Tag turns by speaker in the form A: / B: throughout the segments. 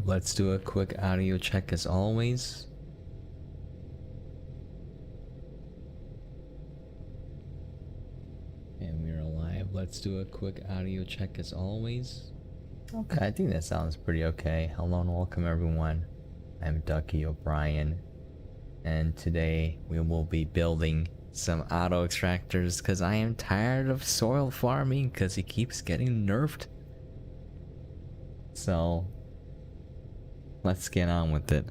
A: Let's do a quick audio check as always. And we're alive. Let's do a quick audio check as always. Okay, I think that sounds pretty okay. Hello and welcome everyone. I'm duckyobrien, and today we will be building some auto extractors because I am tired of soil farming because it keeps getting nerfed. So let's get on with it.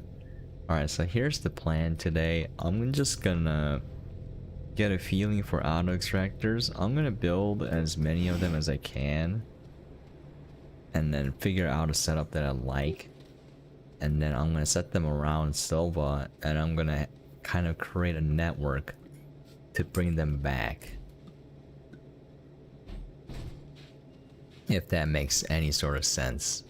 A: Alright, so here's the plan today. I'm just gonna get a feeling for auto extractors. I'm gonna build as many of them as I can and then figure out a setup that I like, and then I'm gonna set them around Silva, and I'm gonna kind of create a network to bring them back, if that makes any sort of sense.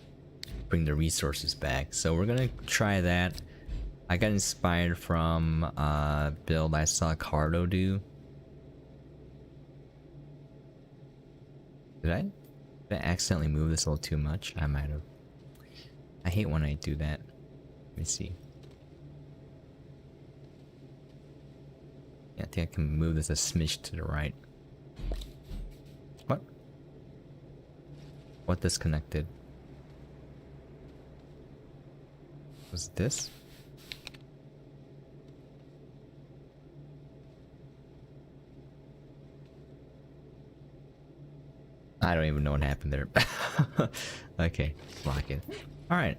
A: Bring the resources back. So we're gonna try that. I got inspired from a build I saw Cardo do. Did I accidentally move this a little too much? I might have. I hate when I do that. Let me see. Yeah, I think I can move this a smidge to the right. What? What disconnected? Was this? I don't even know what happened there. Okay, lock it. Alright.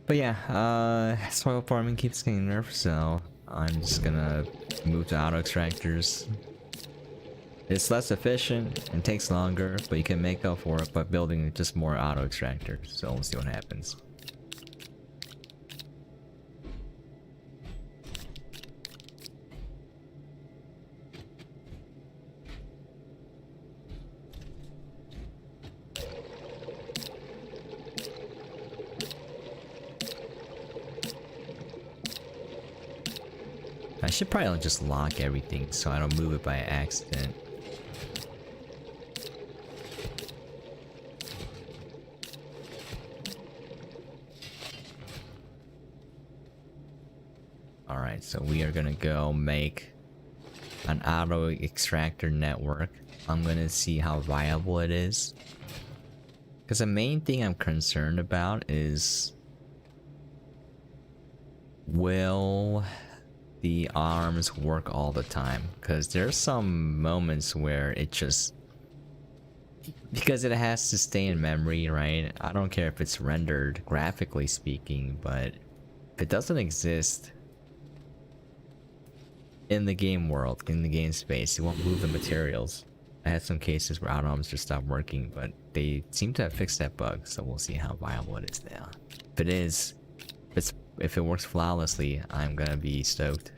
A: But yeah, soil farming keeps getting nerfed, so I'm just gonna move to auto extractors. It's less efficient and takes longer, but you can make up for it by building just more auto extractors. So we'll see what happens. I should probably just lock everything so I don't move it by accident. Alright, so we are gonna go make an auto extractor network. I'm gonna see how viable it is, because the main thing I'm concerned about is, will the arms work all the time? Because there's some moments where it just, because it has to stay in memory, right? I don't care if it's rendered graphically speaking, but if it doesn't exist in the game world, in the game space, it won't move the materials. I had some cases where auto arms just stopped working, but they seem to have fixed that bug, so we'll see how viable it is now. If it is, if it works flawlessly, I'm gonna be stoked.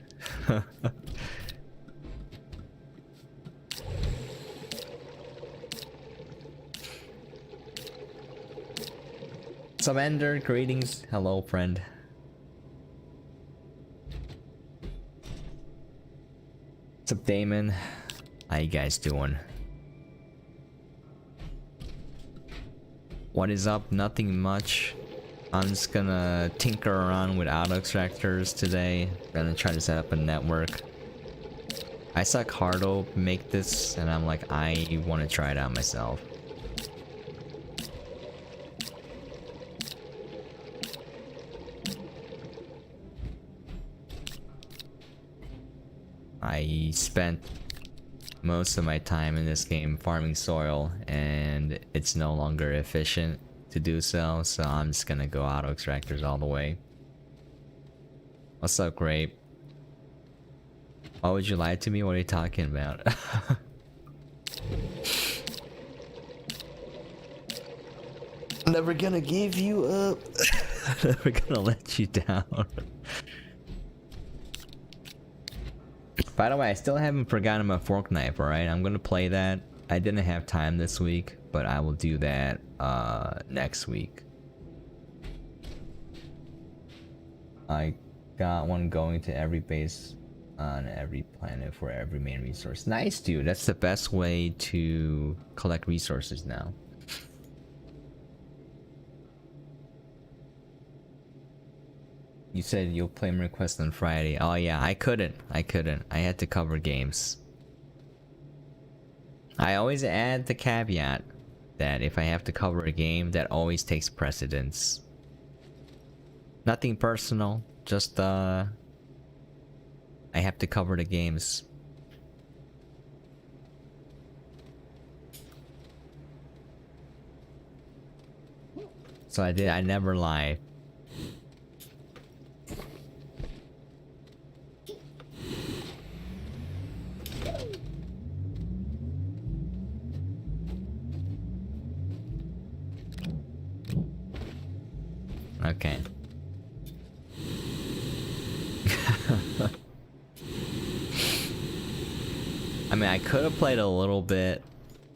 A: Some Ender, greetings. Hello, friend. What's up, Damon? How you guys doing? What is up? Nothing much. I'm just gonna tinker around with auto extractors today. Gonna try to set up a network. I saw Cardo make this, and I'm like, I want to try it out myself. I spent most of my time in this game farming soil, and it's no longer efficient to do so, so I'm just gonna go auto extractors all the way. What's up, Grape? Why would you lie to me? What are you talking about? Never gonna give you up. Never gonna let you down. By the way, I still haven't forgotten my fork knife, alright? I'm gonna play that. I didn't have time this week, but I will do that next week. I got one going to every base on every planet for every main resource. Nice, dude. That's the best way to collect resources now. You said you'll play my request on Friday. Oh yeah, I couldn't. I had to cover games. I always add the caveat that if I have to cover a game, that always takes precedence. Nothing personal, just I have to cover the games. So I never lie. Okay. I mean, I could have played a little bit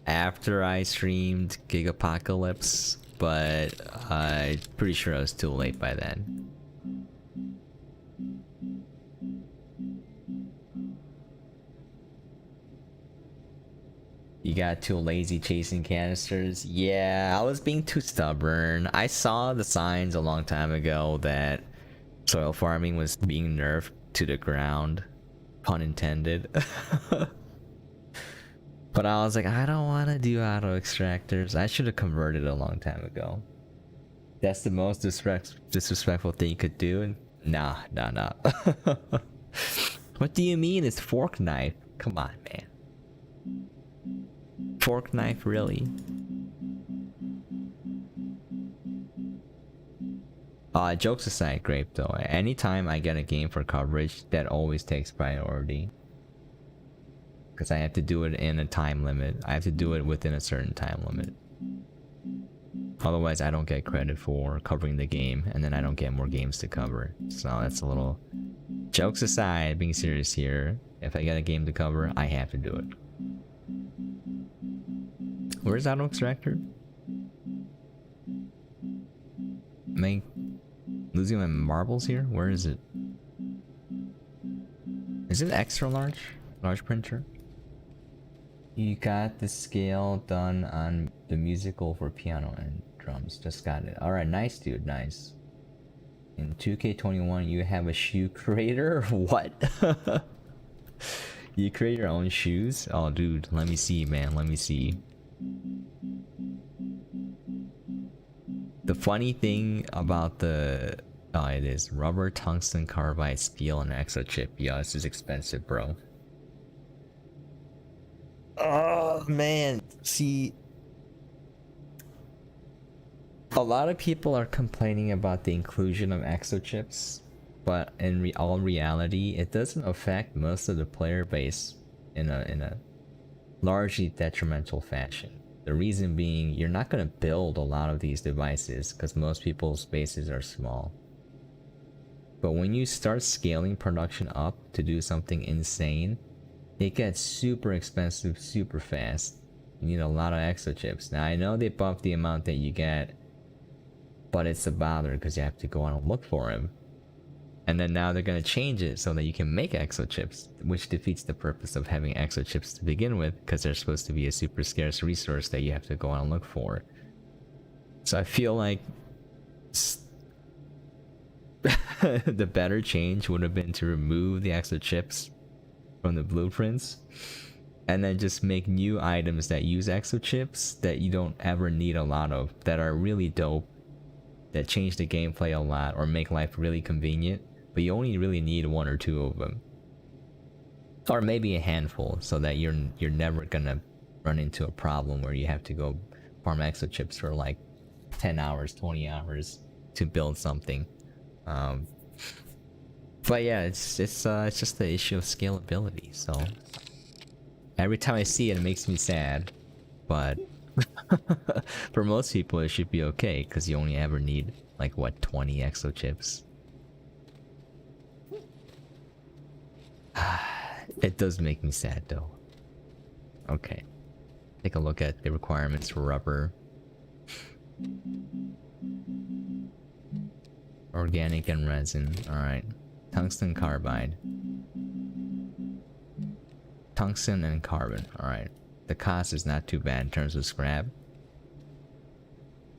A: after I streamed Gigapocalypse, but I'm pretty sure I was too late by then. You got too lazy chasing canisters? Yeah, I was being too stubborn. I saw the signs a long time ago that soil farming was being nerfed to the ground. Pun intended. But I was like, I don't want to do auto extractors. I should have converted a long time ago. That's the most disrespectful thing you could do. And nah. What do you mean it's fork knife? Come on, man. Fork knife, really? Jokes aside, Grape though. Anytime I get a game for coverage, that always takes priority. Because I have to do it in a time limit. I have to do it within a certain time limit. Otherwise, I don't get credit for covering the game, and then I don't get more games to cover. So that's a little... Jokes aside, being serious here, if I get a game to cover, I have to do it. Where's Auto Extractor? Am I losing my marbles here? Where is it? Is it extra large? Large printer? You got the scale done on the musical for piano and drums. Just got it. Alright, nice dude, nice. In 2K21 you have a shoe creator? What? You create your own shoes? Oh dude, let me see, man, let me see. The funny thing about the... Oh, it is. Rubber, tungsten, carbide, steel, and exo chip. Yeah, this is expensive, bro. Oh, man. See... A lot of people are complaining about the inclusion of exo chips, but in all reality, it doesn't affect most of the player base in a largely detrimental fashion. The reason being, you're not going to build a lot of these devices because most people's bases are small. But when you start scaling production up to do something insane, it gets super expensive super fast. You need a lot of exo chips. Now I know they bumped the amount that you get, but it's a bother because you have to go out and look for them. And then now they're going to change it so that you can make exo chips, which defeats the purpose of having exo chips to begin with, because they're supposed to be a super scarce resource that you have to go out and look for. So I feel like the better change would have been to remove the exo chips from the blueprints and then just make new items that use exo chips that you don't ever need a lot of, that are really dope, that change the gameplay a lot or make life really convenient, but you only really need one or two of them, or maybe a handful, so that you're never gonna run into a problem where you have to go farm exo chips for like 10 hours 20 hours to build something. But yeah, it's just the issue of scalability. So every time I see it, it makes me sad, but for most people it should be okay because you only ever need like what, 20 exo chips. It does make me sad though. Okay, take a look at the requirements for rubber. Organic and resin. Alright. Tungsten carbide. Tungsten and carbon. Alright. The cost is not too bad in terms of scrap.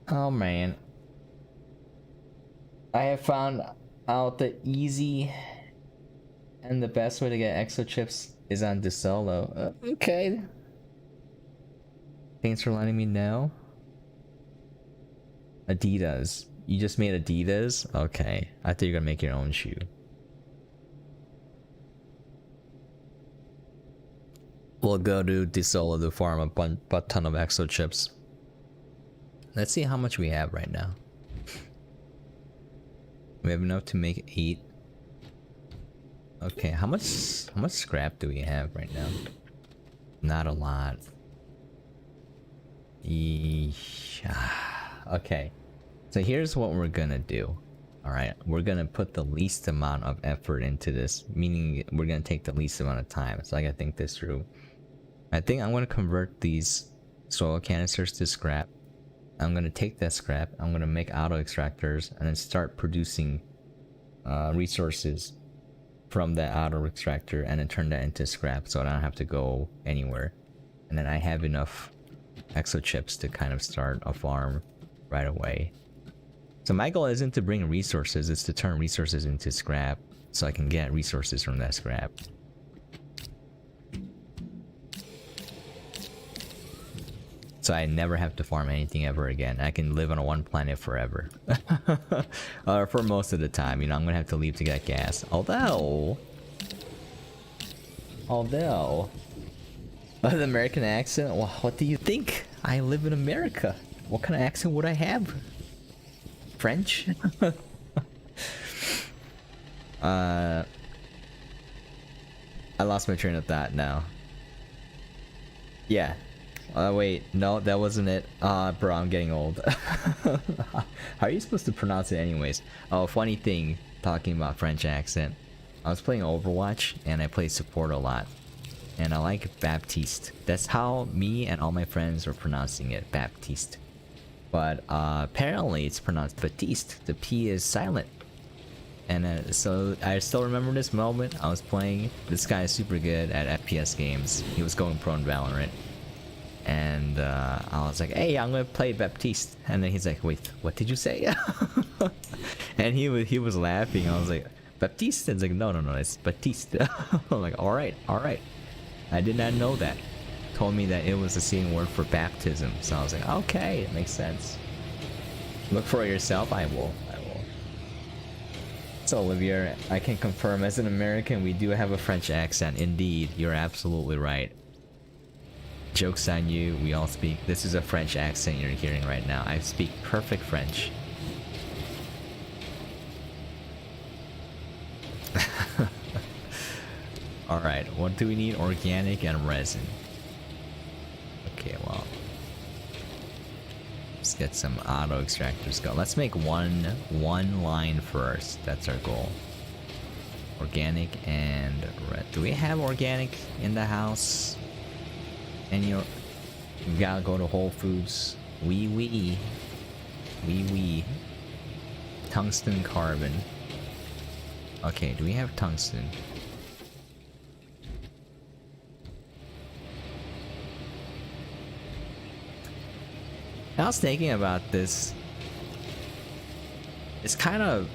A: Oh man. I have found out the easy and the best way to get exo chips is on DeSolo. Okay. Thanks for letting me know. Adidas. You just made Adidas? Okay. I thought you were gonna make your own shoe. We'll go to DeSolo to farm a ton of exo chips. Let's see how much we have right now. We have enough to make 8. Okay, how much scrap do we have right now? Not a lot. Eesh. Okay, so here's what we're gonna do. Alright, we're gonna put the least amount of effort into this, meaning we're gonna take the least amount of time. So I gotta think this through. I think I'm gonna convert these soil canisters to scrap. I'm gonna take that scrap, I'm gonna make auto extractors, and then start producing resources from that auto extractor, and then turn that into scrap so I don't have to go anywhere. And then I have enough exo chips to kind of start a farm right away. So my goal isn't to bring resources, it's to turn resources into scrap so I can get resources from that scrap. So I never have to farm anything ever again. I can live on one planet forever. For most of the time, you know, I'm gonna have to leave to get gas. Although, the American accent, well, what do you think? I live in America. What kind of accent would I have? French? I lost my train of thought now. Yeah. Wait, no, that wasn't it. Bro, I'm getting old. How are you supposed to pronounce it anyways? Oh, funny thing, talking about French accent. I was playing Overwatch, and I play support a lot. And I like Baptiste. That's how me and all my friends were pronouncing it, Baptiste. But apparently it's pronounced Batiste. The P is silent. And so I still remember this moment. I was playing. This guy is super good at FPS games. He was going pro in Valorant. And I was like, hey, I'm gonna play Baptiste. And then he's like, wait, what did you say? And he was laughing. I was like, Baptiste? And he's like, no, it's Batiste. I'm like, alright. I did not know that. Told me that it was the same word for baptism. So I was like, okay, it makes sense. Look for it yourself. I will. So Olivia, I can confirm, as an American, we do have a French accent. Indeed, you're absolutely right. Joke's on you, we all speak. This is a French accent you're hearing right now. I speak perfect French. Alright, what do we need? Organic and resin. Okay, well. Let's get some auto extractors going. Let's make one line first. That's our goal. Organic and red. Do we have organic in the house? And you gotta go to Whole Foods. Wee. Tungsten, carbon. Okay, do we have tungsten? I was thinking about this. It's kind of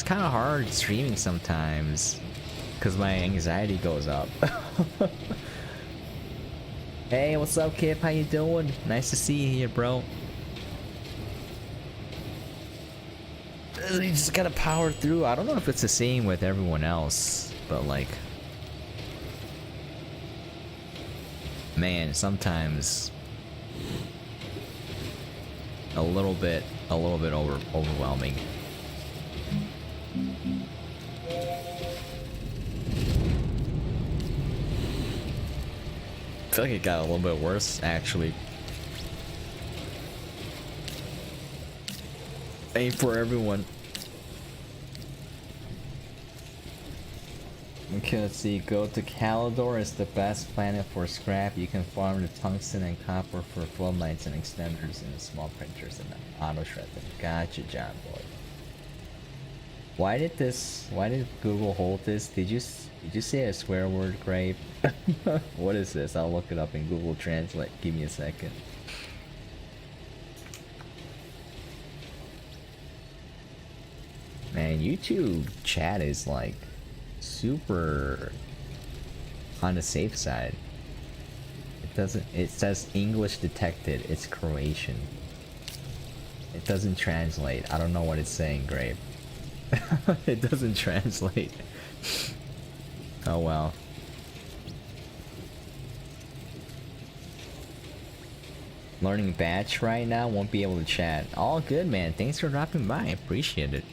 A: hard streaming sometimes because my anxiety goes up. Hey, what's up, Kip? How you doing? Nice to see you here, bro. You just gotta power through. I don't know if it's the same with everyone else, but like, man, sometimes a little bit overwhelming. I feel like it got a little bit worse, actually. Aim for everyone. Okay, let's see. Go to Calidor. It's the best planet for scrap. You can farm the tungsten and copper for flow lights and extenders and small printers and auto shred them. Gotcha, John boy. Why did Google hold this? Did you say a swear word, Grape? What is this? I'll look it up in Google Translate. Give me a second. Man, YouTube chat is like super on the safe side. It says English detected, it's Croatian. It doesn't translate. I don't know what it's saying, Grape. It doesn't translate. Oh well. Learning batch right now, won't be able to chat. All good, man. Thanks for dropping by. Appreciate it.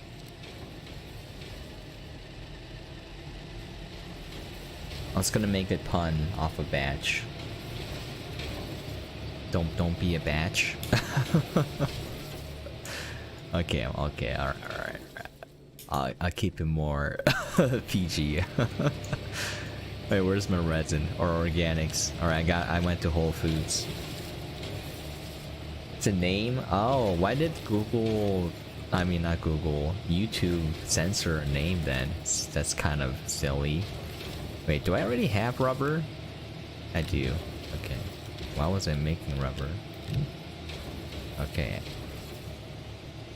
A: I was gonna make a pun off a batch. Don't be a batch. Okay, alright. I'll keep it more PG. Wait, where's my resin or organics? Alright, I went to Whole Foods. It's a name? Oh, why did Google, I mean not Google, YouTube censor a name then? That's kind of silly. Wait, do I already have rubber? I do. Okay. Why was I making rubber? Okay.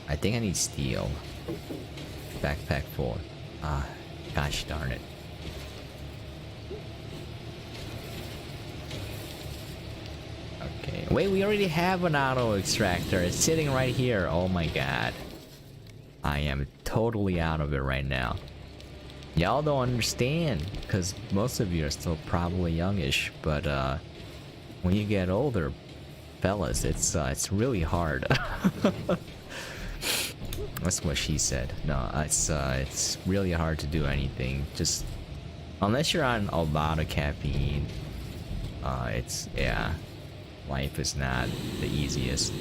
A: I think I need steel. Backpack full. Ah, gosh darn it. Okay. Wait, we already have an auto extractor. It's sitting right here. Oh my god. I am totally out of it right now. Y'all don't understand, because most of you are still probably youngish, but when you get older, fellas, it's really hard. That's what she said. No, it's really hard to do anything. Just unless you're on a lot of caffeine, yeah, life is not the easiest.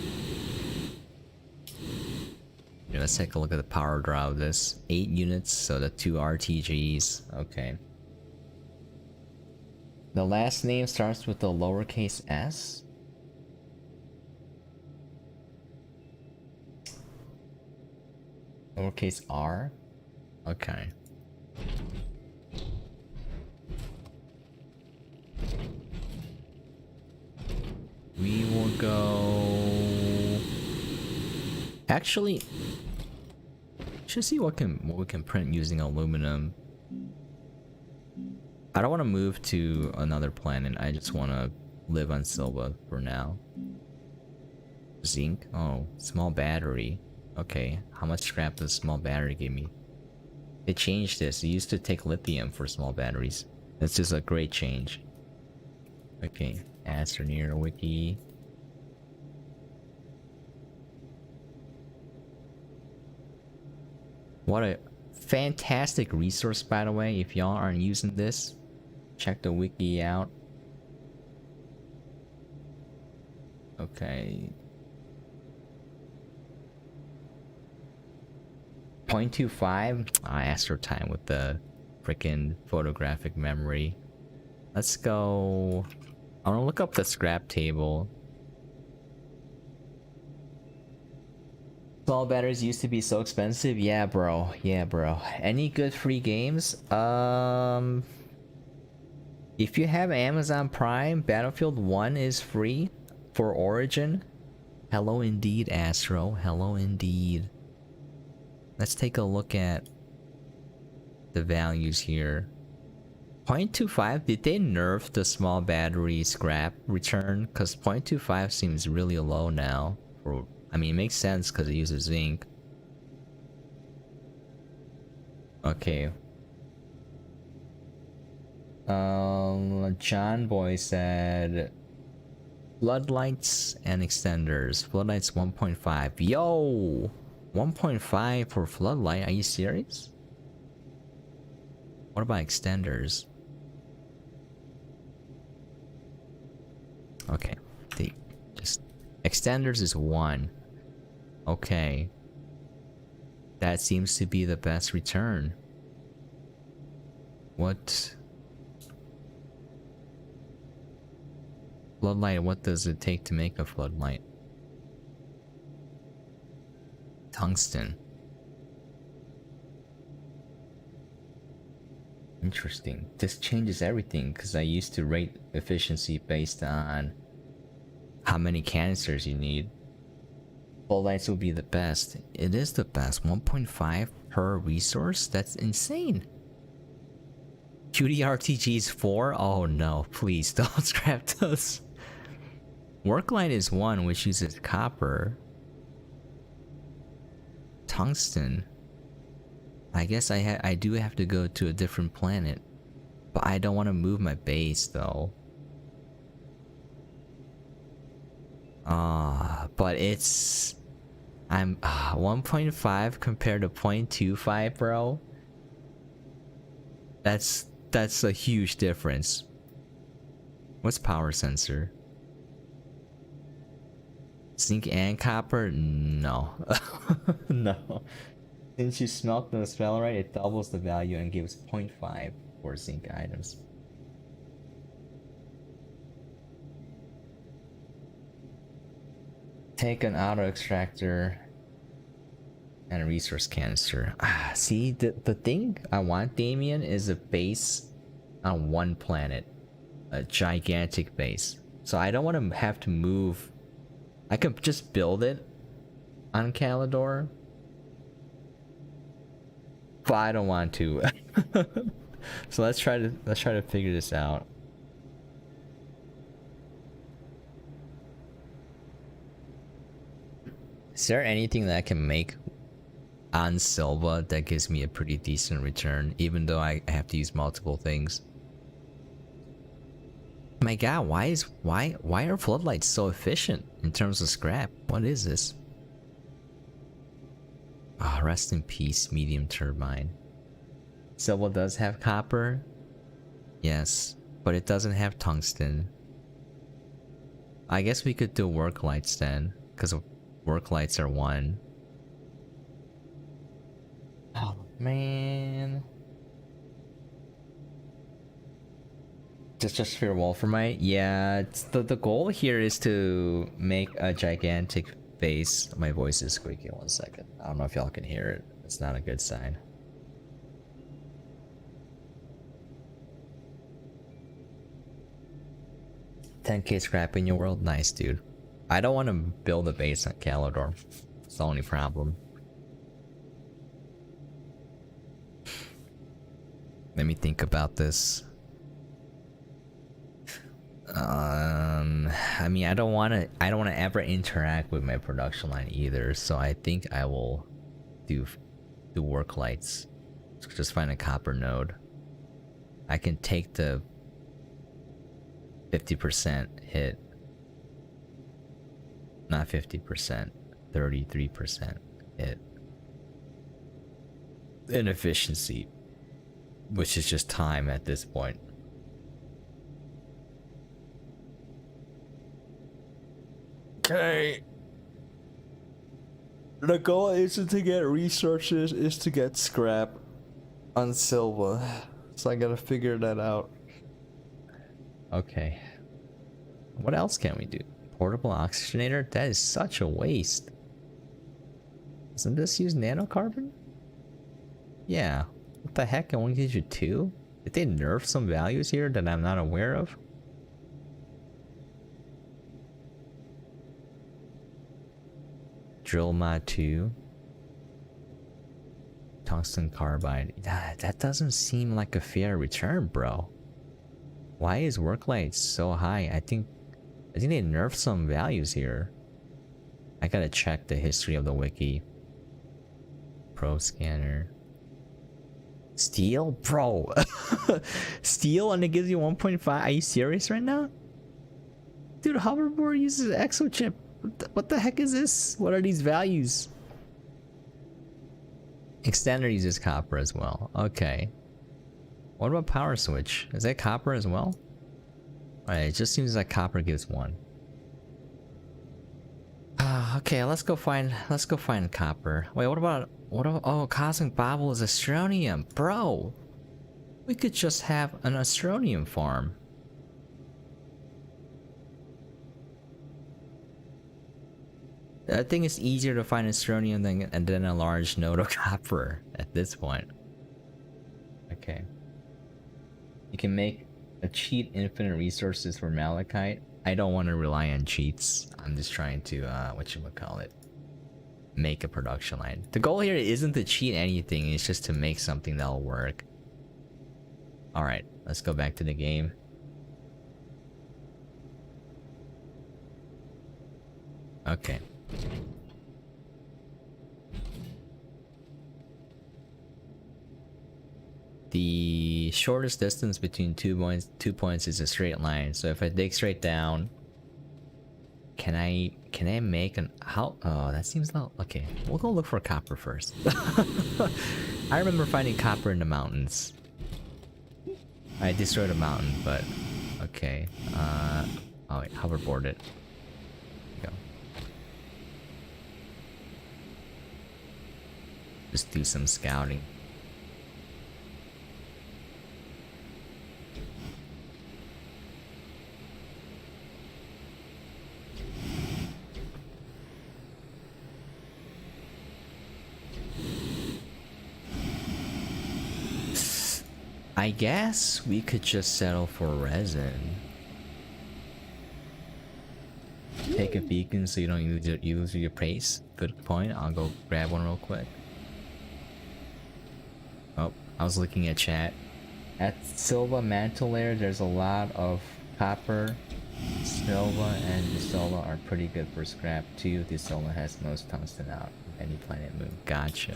A: Yeah, let's take a look at the power draw of this. 8 units, so the 2 RTGs. Okay. The last name starts with the lowercase s? Lowercase r? Okay. We will go... Actually, should see what we can print using aluminum. I don't want to move to another planet. I just want to live on Silva for now. Zinc? Oh, small battery. Okay, how much scrap does small battery give me? They changed this. It used to take lithium for small batteries. That's just a great change. Okay, Astroneer wiki. What a fantastic resource, by the way. If y'all aren't using this, check the wiki out. Okay. 0.25? I asked for time with the freaking photographic memory. Let's go. I want to look up the scrap table. Small batteries used to be so expensive. Yeah, bro. Yeah, bro. Any good free games? If you have Amazon Prime, Battlefield 1 is free for Origin. Hello indeed, Astro. Hello indeed. Let's take a look at the values here. 0.25, did they nerf the small battery scrap return? Because 0.25 seems really low now. I mean, it makes sense because it uses zinc. Okay. John Boy said floodlights and extenders. Floodlights 1.5. Yo! 1.5 for floodlight? Are you serious? What about extenders? Okay. Extenders is 1. Okay. That seems to be the best return. What? Floodlight, what does it take to make a floodlight? Tungsten. interesting. This changes everything because I used to rate efficiency based on how many canisters you need. Lights will be the best. It is the best. 1.5 per resource? That's insane. QDRTG's 4? Oh no, please don't scrap those. Worklight is 1, which uses copper. Tungsten. I guess I do have to go to a different planet. But I don't want to move my base though. But it's... I'm 1.5 compared to 0.25, bro. That's a huge difference. What's power sensor? Zinc and copper? No. No. Since you smelt the spellrite, it doubles the value and gives 0.5 for zinc items. Take an auto extractor and a resource canister. See, the thing I want, Damien, is a base on one planet. A gigantic base. So I don't want to have to move. I could just build it on Calidor. But I don't want to. So let's try to figure this out. Is there anything that I can make on Silva that gives me a pretty decent return, even though I have to use multiple things? My god, why are floodlights so efficient in terms of scrap? What is this? Ah, oh, rest in peace, medium turbine. Silva does have copper. Yes, but it doesn't have tungsten. I guess we could do work lights then, because work lights are 1. Oh man. Just for Wolframite? Yeah, the goal here is to make a gigantic base. My voice is squeaky, 1 second. I don't know if y'all can hear it. It's not a good sign. $10K scrap in your world? Nice, dude. I don't want to build a base on Calidor. It's the only problem. Let me think about this. I mean, I don't want to ever interact with my production line either, so I think I will do work lights. Just find a copper node. I can take the 50% hit. Not 50%, 33% hit. Inefficiency, which is just time at this point. Okay. The goal isn't to get resources, is to get scrap on Silva. So I gotta figure that out. Okay. What else can we do? Portable oxygenator? That is such a waste. Doesn't this use nanocarbon? Yeah. What the heck? I only gives you 2? Did they nerf some values here that I'm not aware of? Drill mod 2. Tungsten carbide. That doesn't seem like a fair return, bro. Why is worklight so high? I think they nerfed some values here. I gotta check the history of the wiki. Pro scanner. Steel? Bro. Steel and it gives you 1.5? Are you serious right now? Dude, hoverboard uses exo chip. What the heck is this? What are these values? Extender uses copper as well. Okay. What about power switch? Is that copper as well? Alright, it just seems like copper gives 1. Okay, let's go find copper. Wait, what about oh, cosmic bauble is astronium, bro. We could just have an astronium farm. I think it's easier to find astronium than a large node of copper at this point. Okay. You can make a cheat infinite resources for malachite. I don't want to rely on cheats. I'm just trying to whatchamacallit, make a production line. The goal here isn't to cheat anything, it's just to make something that'll work. Alright, let's go back to the game. Okay. The shortest distance between 2 points is a straight line. So if I dig straight down, can I make an how? Oh, that seems not okay. We'll go look for copper first. I remember finding copper in the mountains. I destroyed a mountain, but okay. Oh wait, hoverboard it. Go. Just do some scouting. I guess we could just settle for resin. Take a beacon so you don't use your pace. Good point. I'll go grab one real quick. Oh, I was looking at chat. At Silva Mantle Layer, there's a lot of copper. Silva and Desola are pretty good for scrap too. Desola has most tungsten out of any planet moon. Gotcha.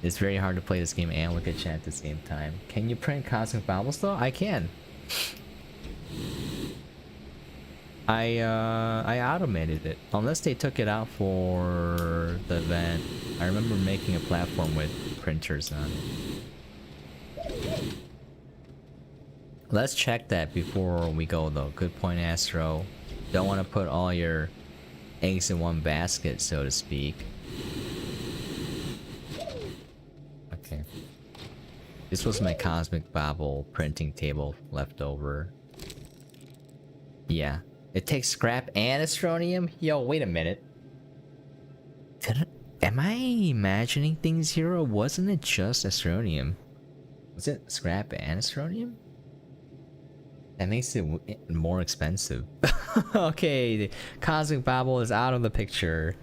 A: It's very hard to play this game and look at chat at the same time. Can you print cosmic baubles though? I can. I automated it. Unless they took it out for the event. I remember making a platform with printers on it. Let's check that before we go though. Good point, Astro. Don't want to put all your eggs in one basket, so to speak. Okay. This was my cosmic bauble printing table left over. Yeah. It takes scrap and astronium? Yo, wait a minute. Am I imagining things here, or wasn't it just astronium? Was it scrap and astronium? That makes it more expensive. Okay, the cosmic bauble is out of the picture.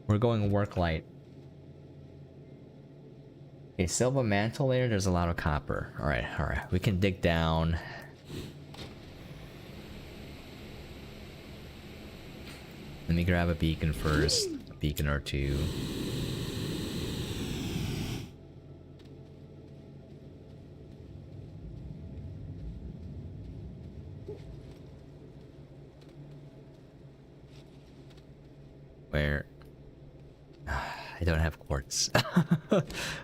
A: We're going work light. Okay, Silva Mantle Layer, there's a lot of copper. Alright, we can dig down. Let me grab a beacon first. A beacon or two. Where? I don't have quartz.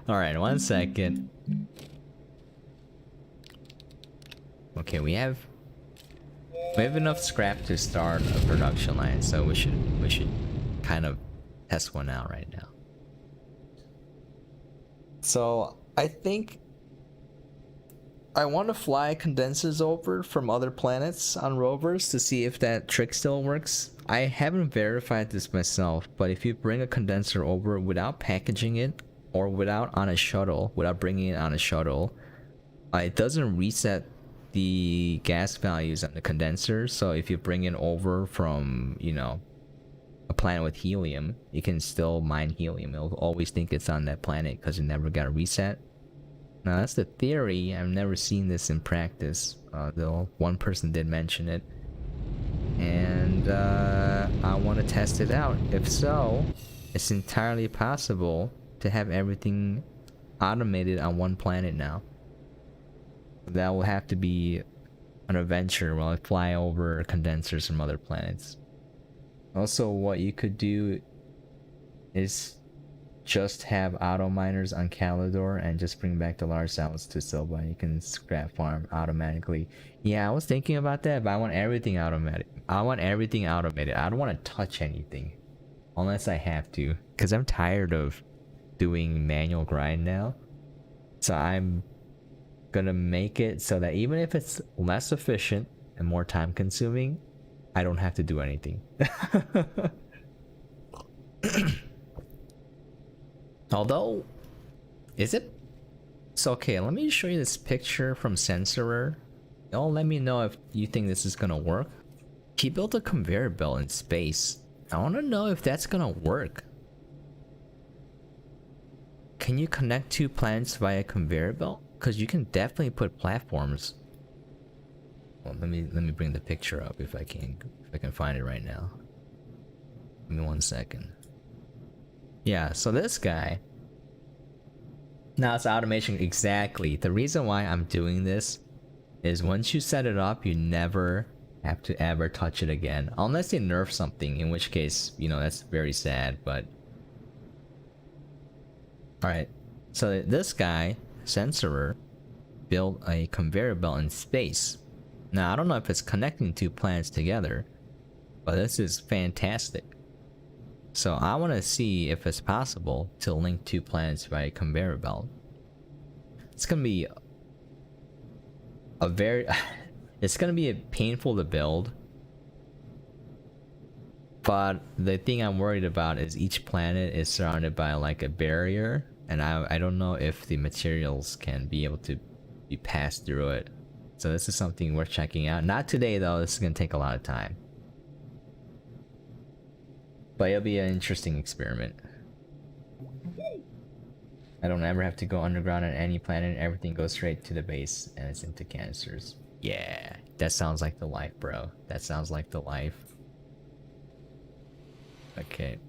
A: Alright, 1 second. Okay, we have enough scrap to start a production line, so we should kind of test one out right now. So I think I want to fly condensers over from other planets on rovers to see if that trick still works. I haven't verified this myself, but if you bring a condenser over without packaging it or without bringing it on a shuttle, it doesn't reset the gas values on the condenser. So if you bring it over from, you know, a planet with helium, you can still mine helium. It'll always think it's on that planet because it never got reset. Now that's the theory. I've never seen this in practice, though one person did mention it. And I want to test it out. If so, it's entirely possible to have everything automated on one planet now. That will have to be an adventure while I fly over condensers from other planets. Also, what you could do is just have auto miners on Calidor and just bring back the large cells to Silva. You can scrap farm automatically. Yeah, I was thinking about that, but I want everything automatic. I want everything automated. I don't want to touch anything unless I have to, because I'm tired of doing manual grind now. So I'm gonna make it so that even if it's less efficient and more time consuming, I don't have to do anything. Although, is it So okay, let me show you this picture from Sensorer. Y'all let me know if you think this is gonna work. He built a conveyor belt in space. I wanna know if that's gonna work. Can you connect two planets via conveyor belt? Cause you can definitely put platforms. Well, let me bring the picture up if I can find it right now. Give me 1 second. Yeah, so this guy. Now it's automation exactly. The reason why I'm doing this is once you set it up, you never have to ever touch it again. Unless they nerf something, in which case, you know, that's very sad, but... Alright, so this guy, Sensorer, built a conveyor belt in space. Now, I don't know if it's connecting two planets together, but this is fantastic. So I want to see if it's possible to link two planets via conveyor belt. It's gonna be a very it's gonna be painful to build, but the thing I'm worried about is each planet is surrounded by like a barrier, and I don't know if the materials can be able to be passed through it. So this is something worth checking out. Not today though, this is gonna take a lot of time. But it'll be an interesting experiment. I don't ever have to go underground on any planet. Everything goes straight to the base and it's into cancers. Yeah, that sounds like the life, bro. That sounds like the life. Okay.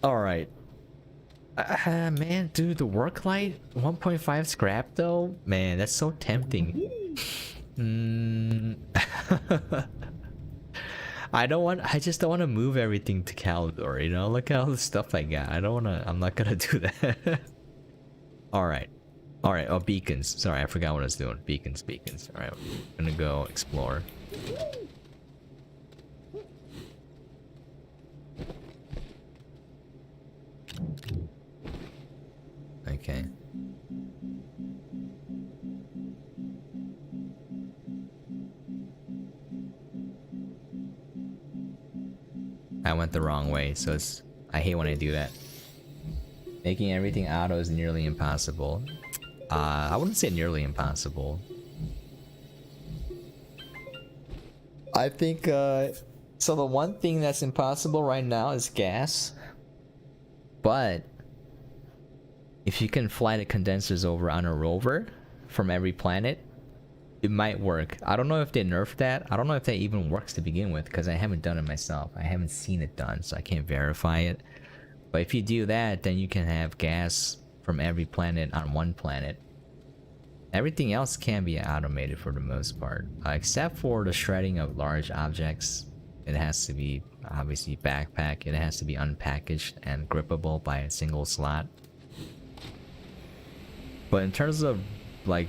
A: Alright. Man, dude, the work light 1.5 scrap though? Man, that's so tempting. I just don't want to move everything to Calidor, you know? Look at all the stuff I got. I'm not gonna do that. Alright. Alright, oh, beacons. Sorry, I forgot what I was doing. Beacons. Alright, I'm gonna go explore. Okay. I went the wrong way, so I hate when I do that. Making everything auto is nearly impossible. I wouldn't say nearly impossible. I think, so the one thing that's impossible right now is gas. But if you can fly the condensers over on a rover from every planet, it might work. I don't know if they nerfed that. I don't know if that even works to begin with, because I haven't done it myself. I haven't seen it done, so I can't verify it. But if you do that, then you can have gas from every planet on one planet. Everything else can be automated for the most part, except for the shredding of large objects. It has to be obviously backpack. It has to be unpackaged and grippable by a single slot. But in terms of like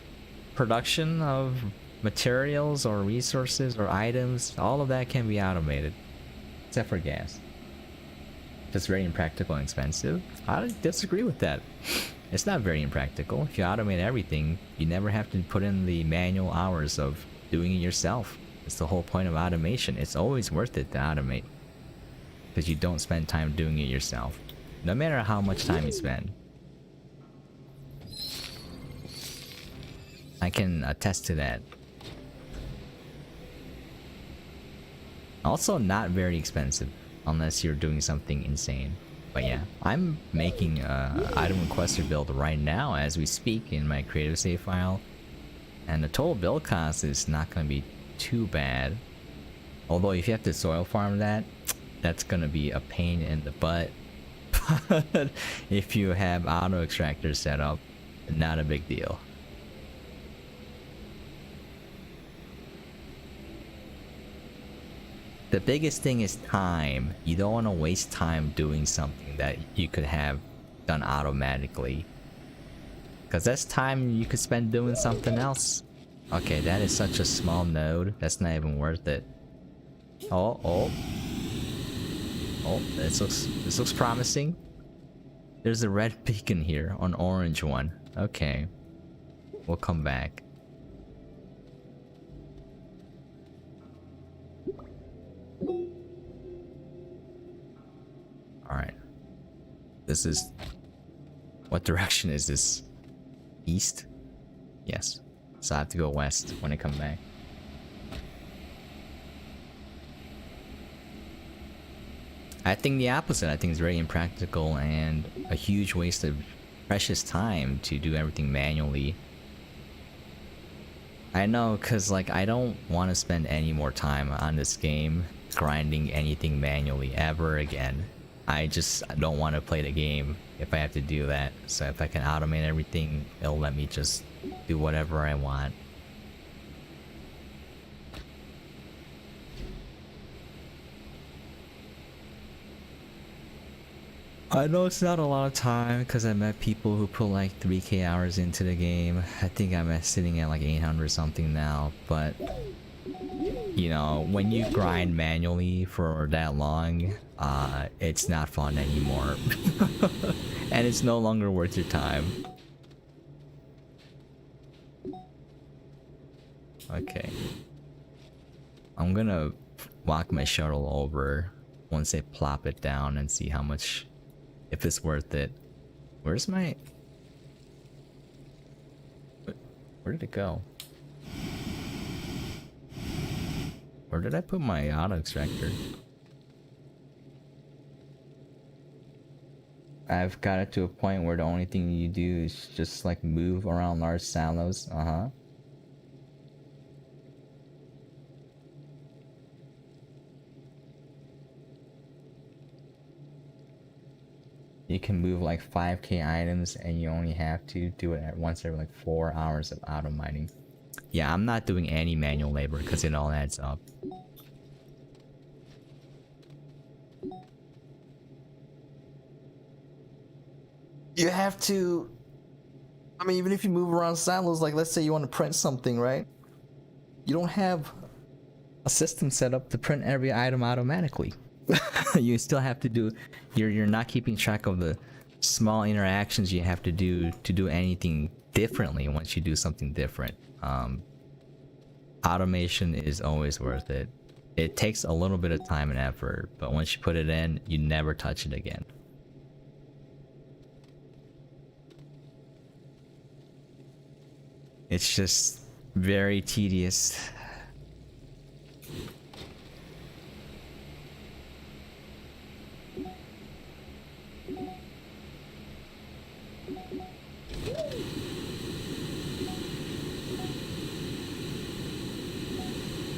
A: production of materials or resources or items, all of that can be automated, except for gas. Just very impractical and expensive. I disagree with that. It's not very impractical. If you automate everything, you never have to put in the manual hours of doing it yourself. It's the whole point of automation. It's always worth it to automate, because you don't spend time doing it yourself, no matter how much time you spend. I can attest to that. Also not very expensive, unless you're doing something insane. But yeah, I'm making a item requester build right now as we speak in my creative save file. And the total build cost is not going to be too bad. Although if you have to soil farm that, that's going to be a pain in the butt. But if you have auto extractors set up, not a big deal. The biggest thing is time. You don't want to waste time doing something that you could have done automatically, because that's time you could spend doing something else. Okay, that is such a small node. That's not even worth it. Oh, this looks promising. There's a red beacon here, an orange one. Okay, we'll come back. Alright. This is What direction is this? East? Yes. So I have to go west when I come back. I think the opposite. I think it's very impractical and a huge waste of precious time to do everything manually. I know, cause like I don't want to spend any more time on this game grinding anything manually ever again. I just don't want to play the game if I have to do that. So if I can automate everything, it'll let me just do whatever I want. I know it's not a lot of time because I met people who put like 3k hours into the game. I think I'm sitting at like 800 something now, but you know, when you grind manually for that long, it's not fun anymore. And it's no longer worth your time. Okay. I'm gonna walk my shuttle over once I plop it down and see how much, if it's worth it. Where's my... Where did it go? Where did I put my auto extractor? I've got it to a point where the only thing you do is just like move around large silos. You can move like 5k items and you only have to do it at once every like 4 hours of auto mining. Yeah, I'm not doing any manual labor because it all adds up. You have to... I mean, even if you move around silos, like let's say you want to print something, right? You don't have a system set up to print every item automatically. You still have to do... You're not keeping track of the small interactions you have to do anything differently once you do something different. Automation is always worth it. It takes a little bit of time and effort, but once you put it in, you never touch it again. It's just very tedious.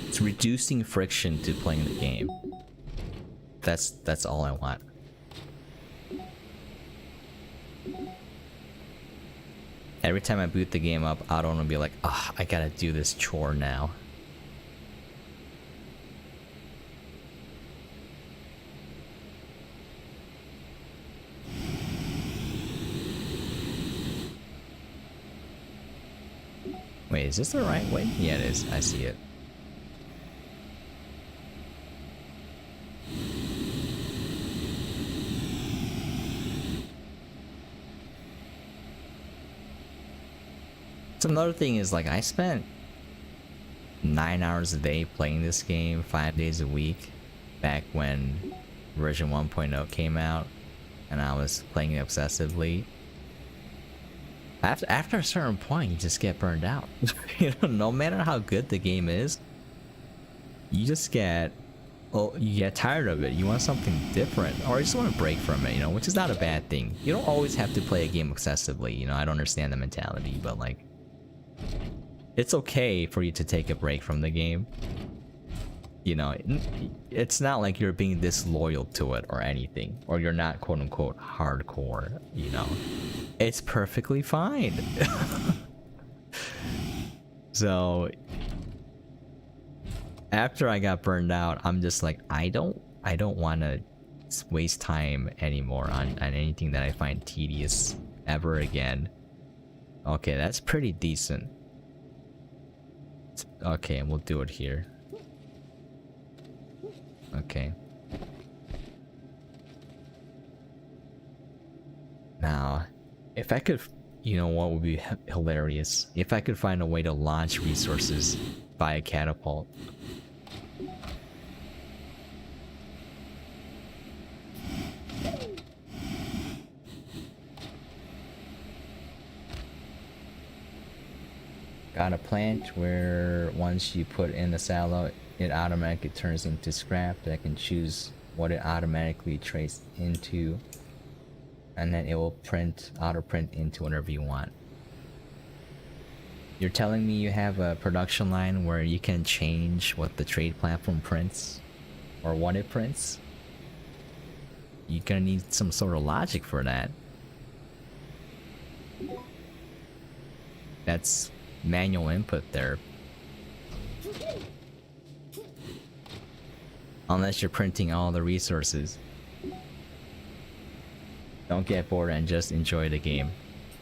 A: It's reducing friction to playing the game. That's all I want. Every time I boot the game up, I don't want to be like, ah, I gotta do this chore now. Wait, is this the right way? Yeah, it is. I see it. So another thing is, like, I spent 9 hours a day playing this game 5 days a week back when version 1.0 came out and I was playing it obsessively. After a certain point, you just get burned out. You know, no matter how good the game is, you just get... Oh, you get tired of it. You want something different, or you just want to break from it, you know, which is not a bad thing. You don't always have to play a game obsessively, you know, I don't understand the mentality, but like... It's okay for you to take a break from the game. You know, it's not like you're being disloyal to it or anything, or you're not quote-unquote hardcore, you know. It's perfectly fine. So after I got burned out, I'm just like, I don't want to waste time anymore on anything that I find tedious ever again. Okay, that's pretty decent. Okay, we'll do it here. Okay. Now, if I could, you know what would be hilarious? If I could find a way to launch resources via catapult. Got a plant where once you put in the silo, it automatically turns into scrap. I can choose what it automatically trades into, and then it will auto print into whatever you want. You're telling me you have a production line where you can change what the trade platform prints or what it prints? You're gonna need some sort of logic for that. That's manual input there. Unless you're printing all the resources. Don't get bored and just enjoy the game.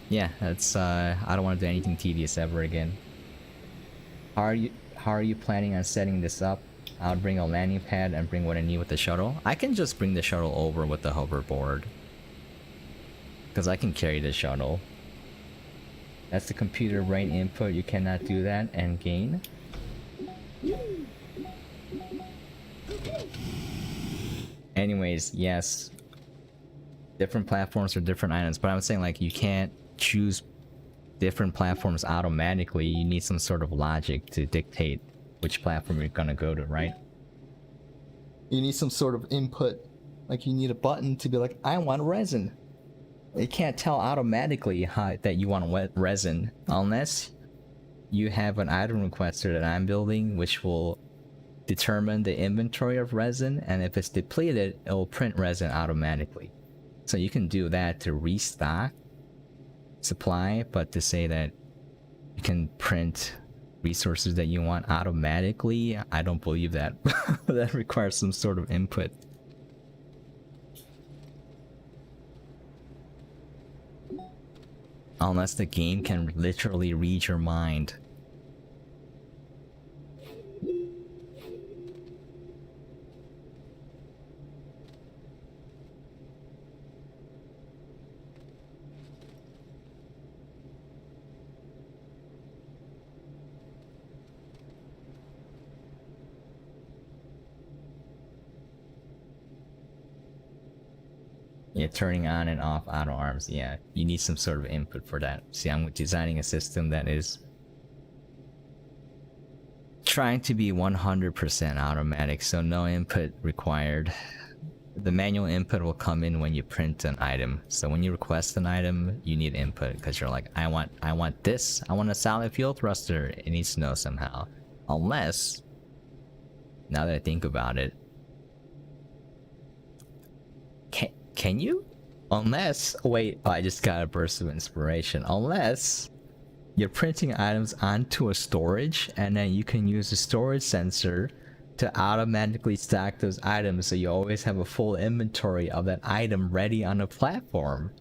A: Yeah, that's I don't want to do anything tedious ever again. How are you planning on setting this up? I'll bring a landing pad and bring what I need with the shuttle. I can just bring the shuttle over with the hoverboard, because I can carry the shuttle. That's the computer brain input. You cannot do that and gain. Anyways, yes. Different platforms for different items, but I'm saying like you can't choose different platforms automatically. You need some sort of logic to dictate which platform you're gonna go to, right? You need some sort of input. Like you need a button to be like, I want resin. It can't tell automatically that you want resin unless you have an item requester that I'm building, which will determine the inventory of resin, and if it's depleted, it will print resin automatically. So you can do that to restock supply, but to say that you can print resources that you want automatically, I don't believe that. That requires some sort of input. Unless the game can literally read your mind. Yeah, turning on and off auto arms. Yeah, you need some sort of input for that. See, I'm designing a system that is trying to be 100% automatic, so no input required. The manual input will come in when you print an item. So when you request an item, you need input because you're like, I want this. I want a solid fuel thruster. It needs to know somehow. Unless, now that I think about it, can you? Unless, wait, I just got a burst of inspiration. Unless you're printing items onto a storage, and then you can use the storage sensor to automatically stack those items so you always have a full inventory of that item ready on a platform.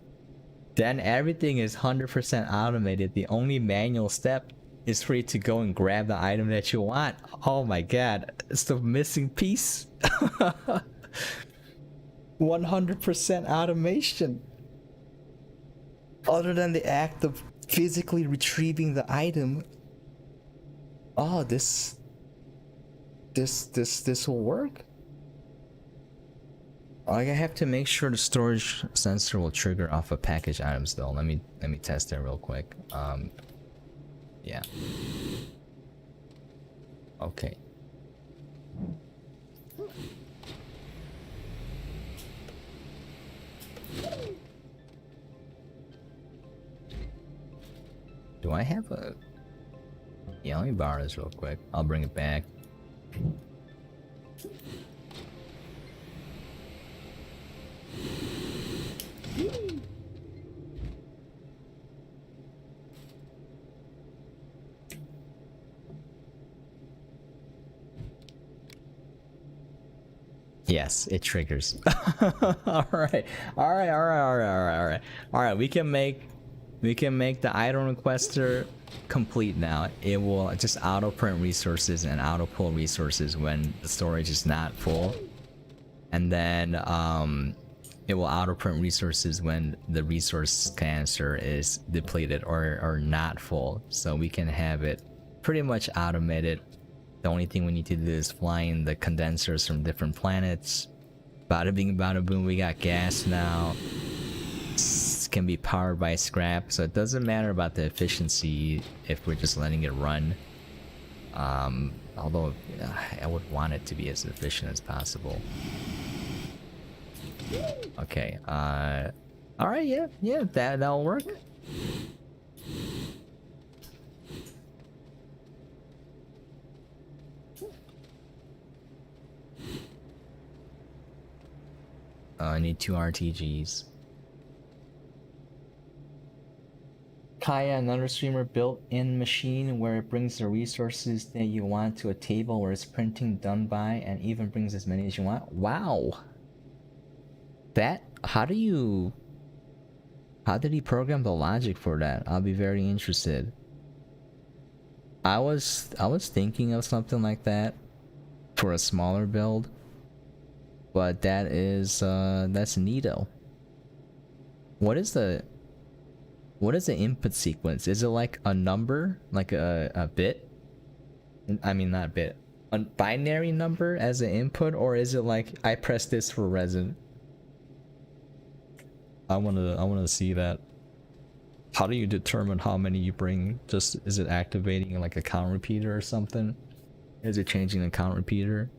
A: Then everything is 100% automated. The only manual step is for you to go and grab the item that you want. Oh my god, it's the missing piece. 100% automation. Other than the act of physically retrieving the item. Oh, this will work. I have to make sure the storage sensor will trigger off of package items though. Let me test it real quick. Yeah. Okay. Do I have a... Yeah, let me borrow this real quick. I'll bring it back. Yes, it triggers. Alright, we can make the item requester complete now. It will just auto print resources and auto pull resources when the storage is not full, and then it will auto print resources when the resource canister is depleted or not full, so we can have it pretty much automated. The only thing we need to do is fly in the condensers from different planets. Bada bing bada boom, we got gas now. can be powered by scrap, so it doesn't matter about the efficiency if we're just letting it run. Although I would want it to be as efficient as possible. Okay, alright, yeah, that'll work. I need 2 RTGs. Kaya, another streamer, built-in machine where it brings the resources that you want to a table where it's printing done by and even brings as many as you want. Wow. How did he program the logic for that? I'll be very interested. I was thinking of something like that for a smaller build, but that's neato. What is the input sequence? Is it like a number, like a bit? I mean, not a bit, a binary number as an input, or is it like I press this for resin? I wanna see that. How do you determine how many you bring? Just, is it activating like a count repeater or something? Is it changing the count repeater?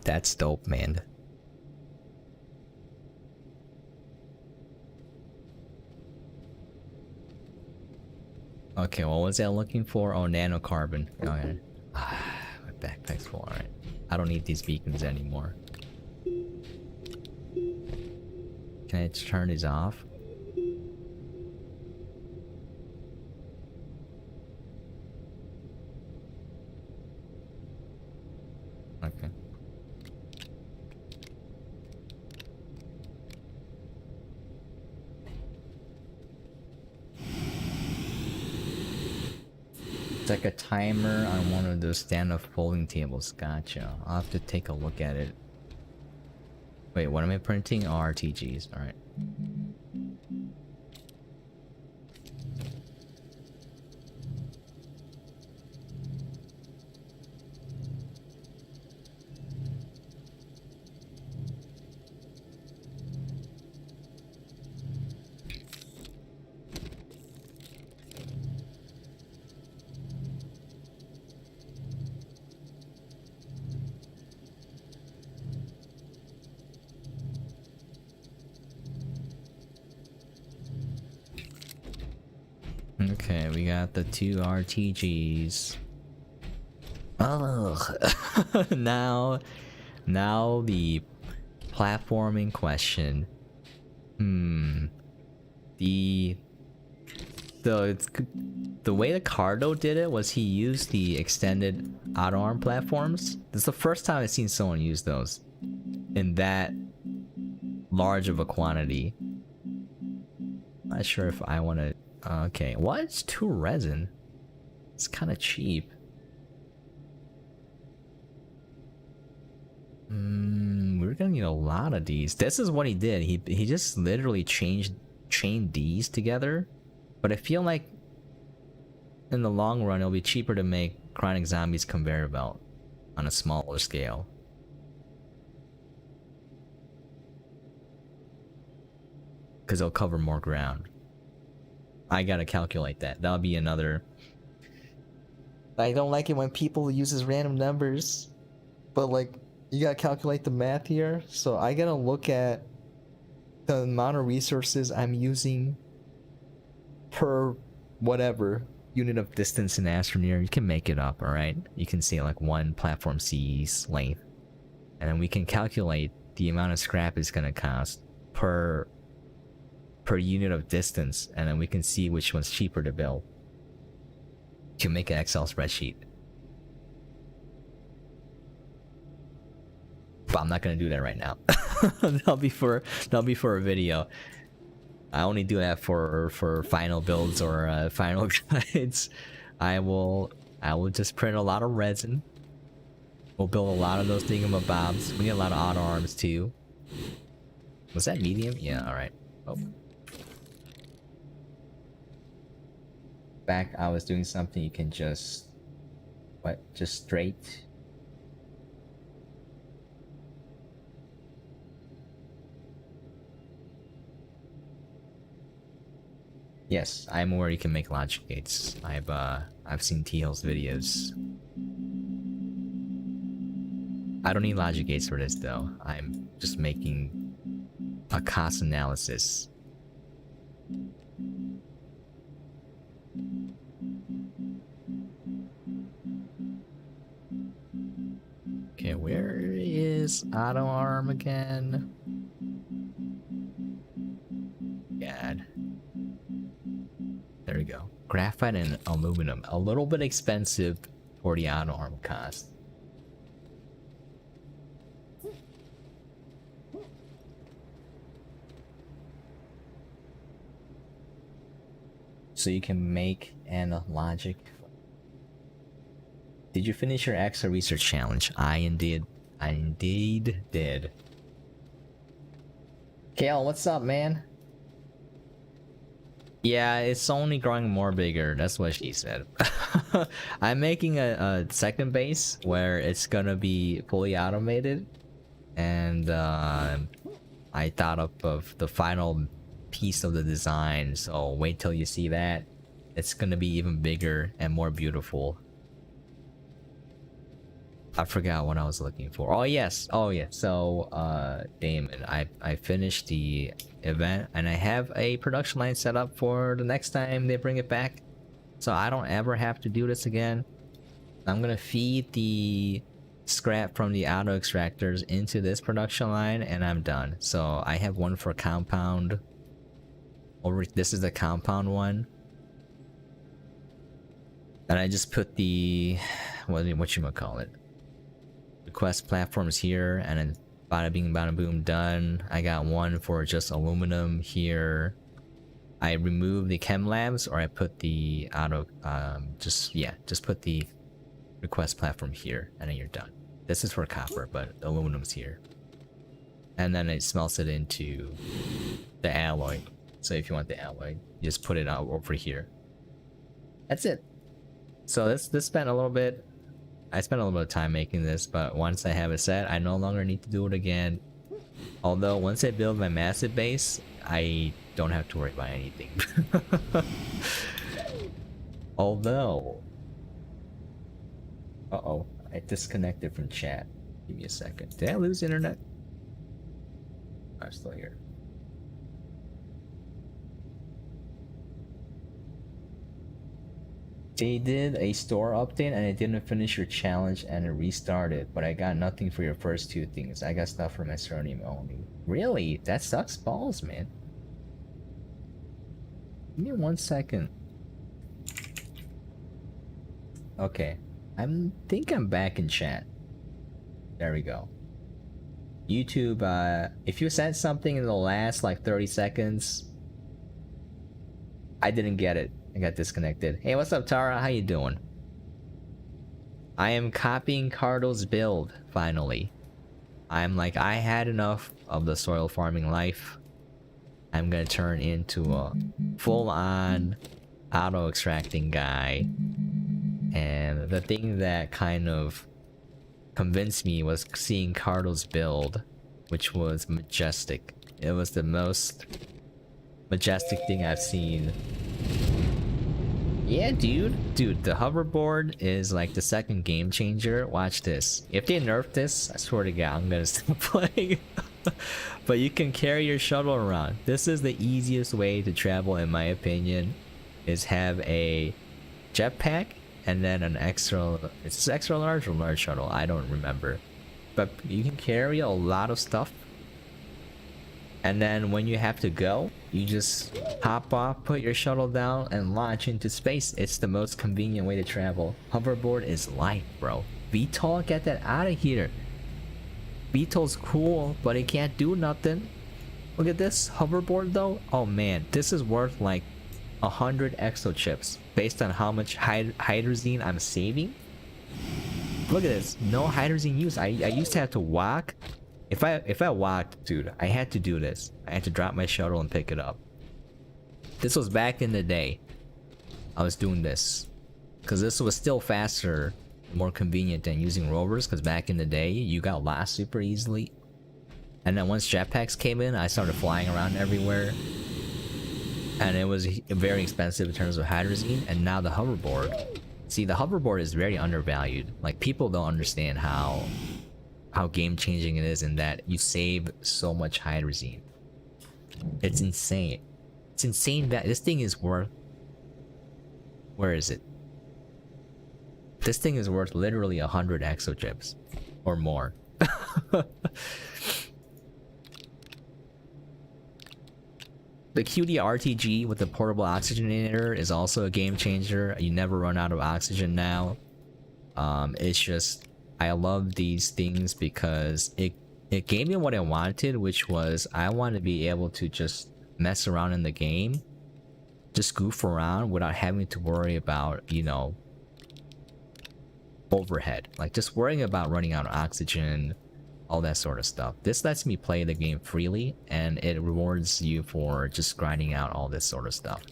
A: That's dope, man. Okay, what was that looking for? Oh, nanocarbon. Okay. My backpack's full. Alright. I don't need these beacons anymore. Can I turn these off? Okay. It's like a timer on one of those stand-up folding tables. Gotcha. I'll have to take a look at it. Wait, what am I printing? Oh, RTGs. Alright. Okay, we got the 2 RTGs. Oh, now the platforming question. The way the Cardo did it was he used the extended auto arm platforms. This is the first time I've seen someone use those in that large of a quantity. Not sure if I want to. Okay, what? It's 2 resin. It's kind of cheap. We're gonna need a lot of these. This is what he did. He just literally chained these together. But I feel like in the long run, it'll be cheaper to make Chronic Zombies conveyor belt on a smaller scale. Because it'll cover more ground. I gotta calculate that. That'll be another. I don't like it when people uses random numbers, but like you gotta calculate the math here. So I gotta look at the amount of resources I'm using per whatever unit of distance in Astroneer. You can make it up, all right? You can say like 1 platform C's length, and then we can calculate the amount of scrap it's gonna cost per unit of distance, and then we can see which one's cheaper to build. You can make an Excel spreadsheet. But I'm not gonna do that right now. that'll be for a video. I only do that for final builds or final guides. I will just print a lot of resin. We'll build a lot of those thingamabobs. We need a lot of auto arms too. Was that medium? Yeah, alright. Oh. Back, I was doing something you can just... What? Just straight? Yes, I'm aware you can make logic gates. I've seen T-Hill's videos. I don't need logic gates for this though. I'm just making a cost analysis. Okay, where is auto arm again? God. There we go. Graphite and aluminum. A little bit expensive for the auto arm cost. So you can make an logic. Did you finish your extra research challenge? I indeed did. Kale, what's up, man? Yeah, it's only growing more bigger. That's what she said. I'm making a second base where it's gonna be fully automated, and I thought up of the final piece of the design. So wait till you see that. It's gonna be even bigger and more beautiful. I forgot what I was looking for. Oh yes, oh yeah. So Damon, I finished the event and I have a production line set up for the next time they bring it back, so I don't ever have to do this again. I'm gonna feed the scrap from the auto extractors into this production line and I'm done. So I have one for compound. This is the compound one, and I just put the what you might call it, request platforms here, and then bada bing bada boom, done. I got one for just aluminum here. I removed the chem labs, or I put the auto just put the request platform here, and then you're done. This is for copper, but the aluminum's here, and then it smelts it into the alloy. So if you want the alloy, you just put it out over here. That's it. So this spent a little bit. I spent a little bit of time making this, but once I have it set, I no longer need to do it again. Although once I build my massive base, I don't have to worry about anything. Although, uh-oh, I disconnected from chat. Give me a second. Did I lose internet? I'm still here. They did a store update and it didn't finish your challenge and it restarted, but I got nothing for your first two things. I got stuff for my surname only. Really? That sucks balls, man. Give me 1 second. Okay. Think I'm back in chat. There we go. YouTube, if you sent something in the last like 30 seconds, I didn't get it. I got disconnected. Hey, what's up, Tara? How you doing? I am copying Cardo's build, finally. I'm like, I had enough of the soil farming life. I'm gonna turn into a full-on auto-extracting guy. And the thing that kind of convinced me was seeing Cardo's build, which was majestic. It was the most majestic thing I've seen. Yeah, dude, the hoverboard is like the second game changer. Watch this. If they nerf this, I swear to God, I'm gonna stop playing. But you can carry your shuttle around. This is the easiest way to travel, in my opinion, is have a jetpack and then an extra, it's extra large or large shuttle, I don't remember. But you can carry a lot of stuff. And then when you have to go, you just hop off, put your shuttle down, and launch into space. It's the most convenient way to travel. Hoverboard is life, bro. VTOL, get that out of here. VTOL's cool, but it can't do nothing. Look at this hoverboard though. Oh man, this is worth like 100 exo chips based on how much hydrazine I'm saving. Look at this, no hydrazine use. I used to have to walk. If I walked, dude, I had to do this. I had to drop my shuttle and pick it up. This was back in the day. I was doing this because this was still faster, more convenient than using rovers, because back in the day you got lost super easily. And then once jetpacks came in, I started flying around everywhere. and it was very expensive in terms of hydrazine. And now the hoverboard, see, the hoverboard is very undervalued. Like, people don't understand how game changing it is in that you save so much hydrazine. It's insane. It's insane that this thing is worth, where is it? This thing is worth literally 100 exochips or more. The QD RTG with the portable oxygenator is also a game changer. You never run out of oxygen now. It's just, I love these things because it gave me what I wanted, which was I want to be able to just mess around in the game, just goof around without having to worry about, you know, overhead. Like, just worrying about running out of oxygen, all that sort of stuff. This lets me play the game freely, and it rewards you for just grinding out all this sort of stuff.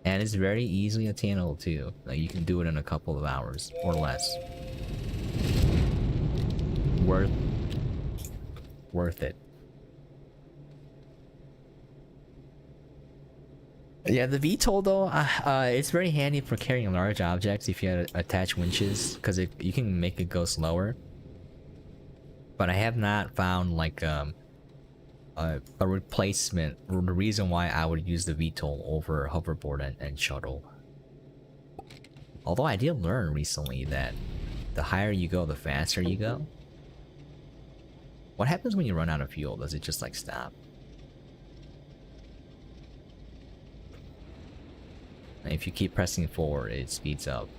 A: And it's very easily attainable too. Like, you can do it in a couple of hours or less. Worth it. Yeah, the VTOL though, it's very handy for carrying large objects if you attach winches, because you can make it go slower. But I have not found like a replacement, or the reason why I would use the VTOL over hoverboard and shuttle. Although I did learn recently that the higher you go, the faster you go. What happens when you run out of fuel? Does it just like stop? If you keep pressing forward, it speeds up.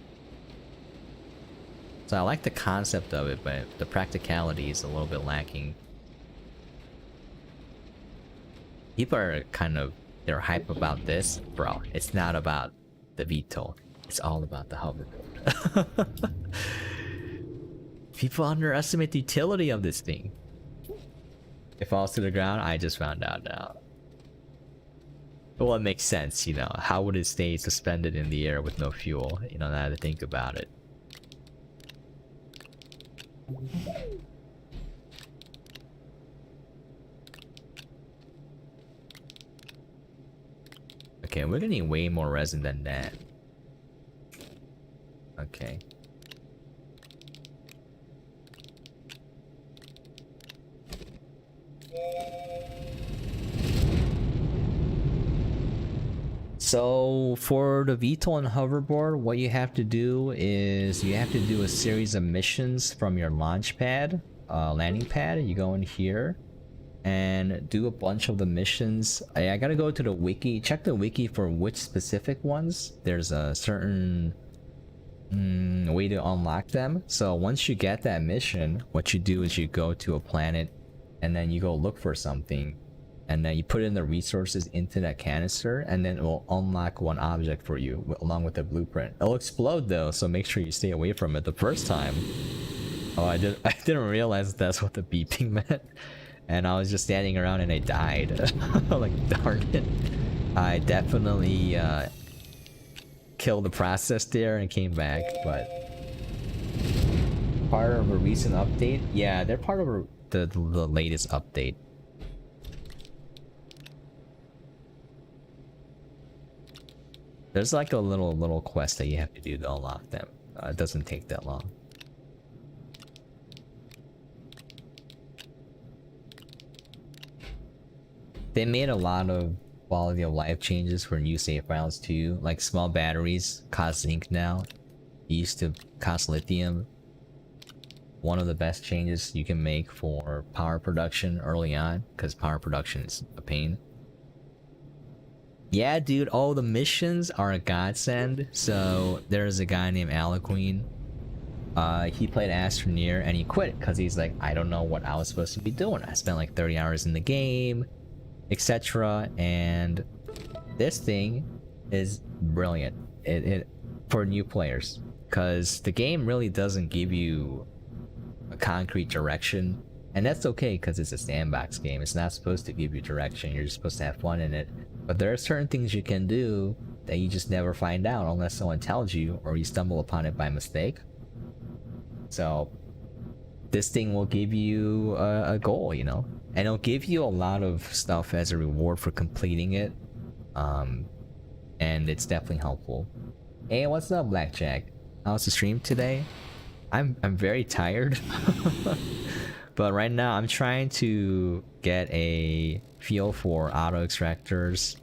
A: So I like the concept of it, but the practicality is a little bit lacking. People are kind of, they're hype about this. Bro, it's not about the VTOL. It's all about the hoverboard. People underestimate the utility of this thing. It falls to the ground, I just found out now. Well, it makes sense, you know. How would it stay suspended in the air with no fuel? You know, now to think about it. Okay, we're gonna need way more resin than that. Okay. So for the VTOL and hoverboard, what you have to do is you have to do a series of missions from your launch pad, landing pad. You go in here and do a bunch of the missions. I gotta go to the wiki, check the wiki for which specific ones. There's a certain way to unlock them. So once you get that mission, what you do is you go to a planet and then you go look for something. And then you put in the resources into that canister, and then it will unlock one object for you along with the blueprint. It'll explode though, so make sure you stay away from it the first time. Oh, I didn't realize that's what the beeping meant, and I was just standing around and I died. Like, darn it! I definitely killed the process there and came back, but part of a recent update. Yeah, they're part of the latest update. There's like a little quest that you have to do to unlock them. It doesn't take that long. They made a lot of quality of life changes for new save files too. Like, small batteries cost zinc now. It used to cost lithium. One of the best changes you can make for power production early on, because power production is a pain. Yeah, dude, the missions are a godsend. So there's a guy named Aliqueen. He played Astroneer and he quit because he's like, I don't know what I was supposed to be doing. I spent like 30 hours in the game, etc. And this thing is brilliant for new players, because the game really doesn't give you a concrete direction. And that's okay, because it's a sandbox game. It's not supposed to give you direction. You're just supposed to have fun in it. But there are certain things you can do that you just never find out unless someone tells you, or you stumble upon it by mistake. So this thing will give you a goal, you know? And it'll give you a lot of stuff as a reward for completing it. and it's definitely helpful. Hey, what's up, Blackjack? How's the stream today? I'm very tired. But right now I'm trying to get a feel for auto extractors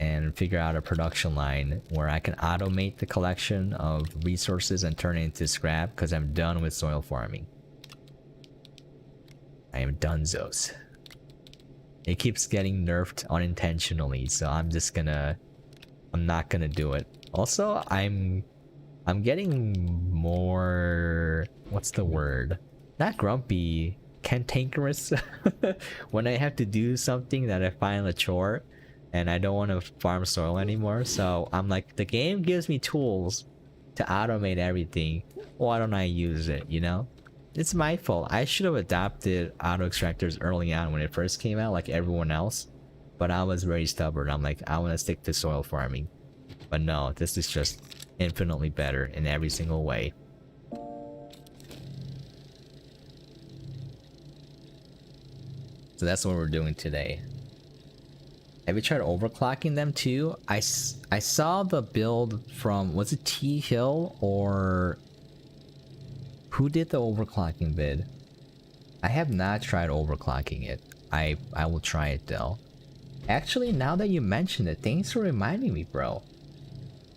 A: and figure out a production line where I can automate the collection of resources and turn it into scrap, because I'm done with soil farming. I am donezo. It keeps getting nerfed unintentionally, so I'm not gonna do it. Also, I'm getting more, what's the word? Not grumpy, cantankerous when I have to do something that I find a chore and I don't want to farm soil anymore. So I'm like, the game gives me tools to automate everything. Why don't I use it, you know? It's my fault. I should have adopted auto extractors early on when it first came out, like everyone else. But I was very stubborn. I'm like, I want to stick to soil farming. But no, this is just infinitely better in every single way. So that's what we're doing today. Have you tried overclocking them too? I saw the build from, was it T Hill or who did the overclocking bid? I have not tried overclocking it. I will try it though. Actually, now that you mention it, thanks for reminding me, bro.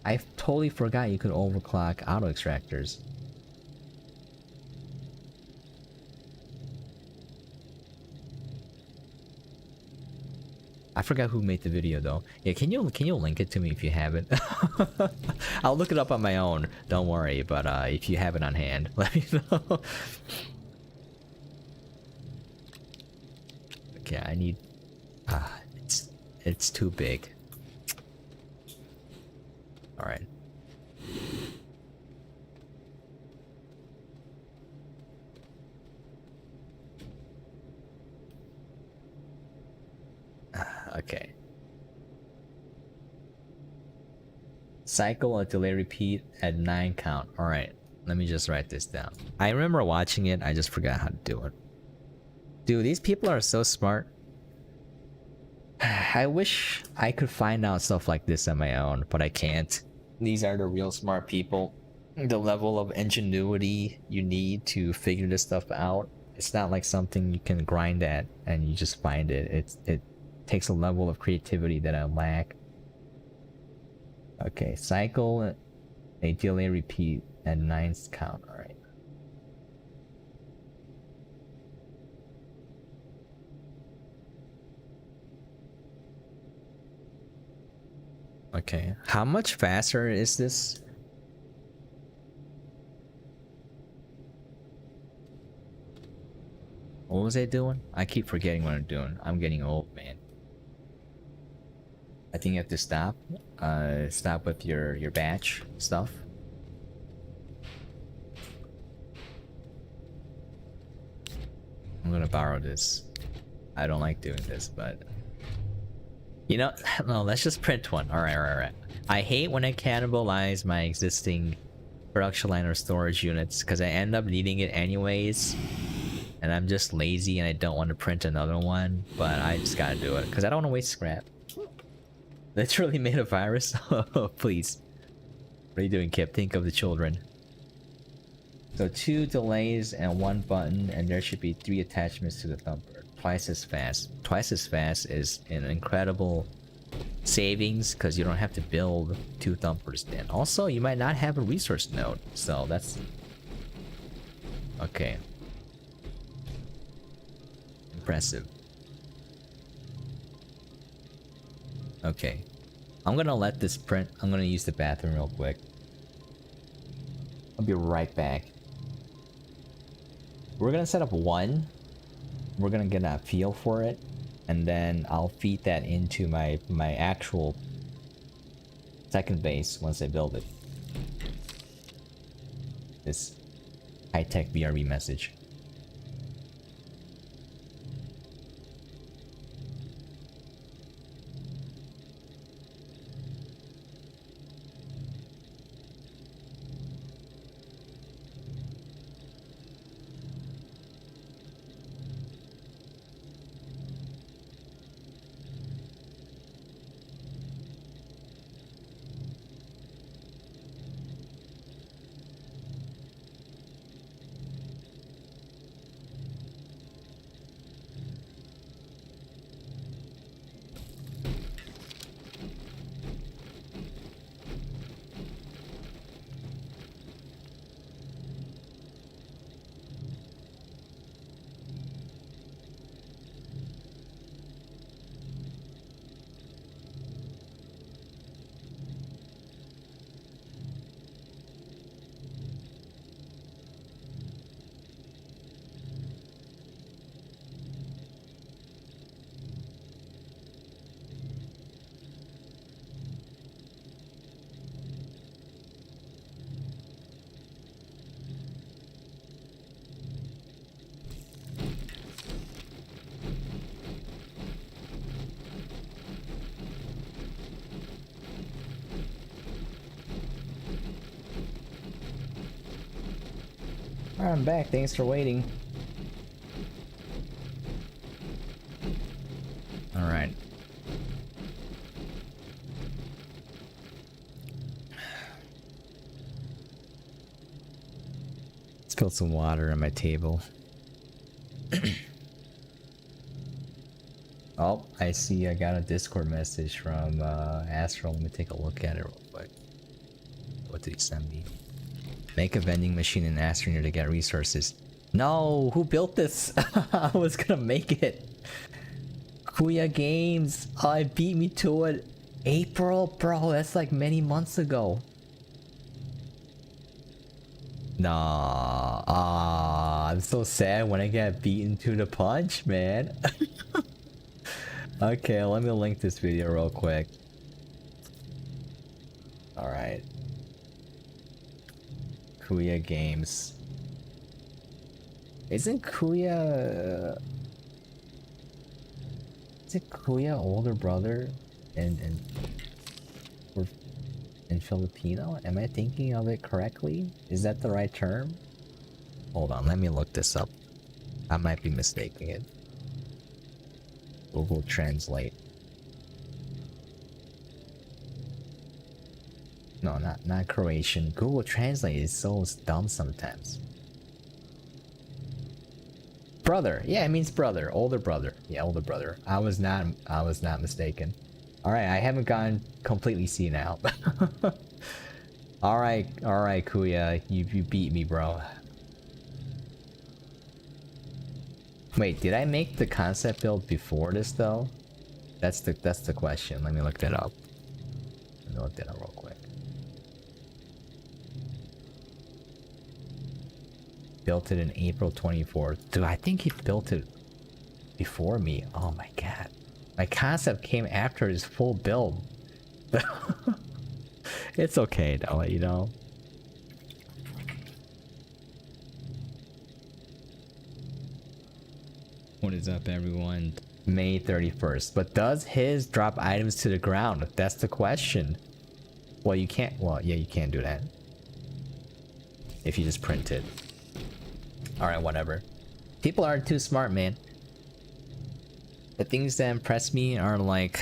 A: I totally forgot you could overclock auto extractors. I forgot who made the video though. Yeah, can you link it to me if you have it? I'll look it up on my own. Don't worry, but if you have it on hand, let me know. Okay, I need. It's too big. All right. Okay. Cycle until they repeat at 9 count. Alright, let me just write this down. I remember watching it, I just forgot how to do it. Dude, these people are so smart. I wish I could find out stuff like this on my own, but I can't. These are the real smart people. The level of ingenuity you need to figure this stuff out. It's not like something you can grind at and you just find it. It takes a level of creativity that I lack. Okay, cycle, a delay repeat at 9th count. All right. Okay, how much faster is this? What was I doing? I keep forgetting what I'm doing. I'm getting old, man. I think you have to stop. Stop with your batch stuff. I'm gonna borrow this. I don't like doing this, but you know, no. Let's just print one. All right. I hate when I cannibalize my existing production line or storage units because I end up needing it anyways, and I'm just lazy and I don't want to print another one. But I just gotta do it because I don't want to waste scrap. Literally made a virus? Oh, please. What are you doing, Kip? Think of the children. So 2 delays and 1 button, and there should be 3 attachments to the thumper. Twice as fast. Twice as fast is an incredible savings because you don't have to build 2 thumpers then. Also, you might not have a resource node, so that's... Okay. Impressive. Okay. I'm gonna let this print. I'm gonna use the bathroom real quick. I'll be right back. We're gonna set up 1. We're gonna get a feel for it. And then I'll feed that into my actual second base once I build it. This high-tech BRB message. Alright, I'm back. Thanks for waiting. Alright. Spilled some water on my table. Oh, I see I got a Discord message from Astro. Let me take a look at it real quick. What did he send me? Make a vending machine in Astroneer to get resources. No! Who built this? I was gonna make it. Kuya Games. Oh, it beat me to it. April? Bro, that's like many months ago. Nah. Ah, I'm so sad when I get beaten to the punch, man. Okay, let me link this video real quick. Alright. Kuya Games. Isn't Kuya... Is it Kuya older brother in Filipino? Am I thinking of it correctly? Is that the right term? Hold on, let me look this up. I might be mistaking it. Google Translate. No, not Croatian. Google Translate is so dumb sometimes. Brother. Yeah, it means brother. Older brother. Yeah, older brother. I was not mistaken. Alright, I haven't gone completely senile. Alright, Kuya. You beat me, bro. Wait, did I make the concept build before this though? That's the question. Let me look that up. Let me look that up real quick. Built it in April 24th. Dude, I think he built it before me. Oh my god. My concept came after his full build. It's okay though, you know. What is up, everyone? May 31st. But does his drop items to the ground? That's the question. Well, you can't. Well, yeah, you can't do that. If you just print it. Alright, whatever. People aren't too smart, man. The things that impress me are like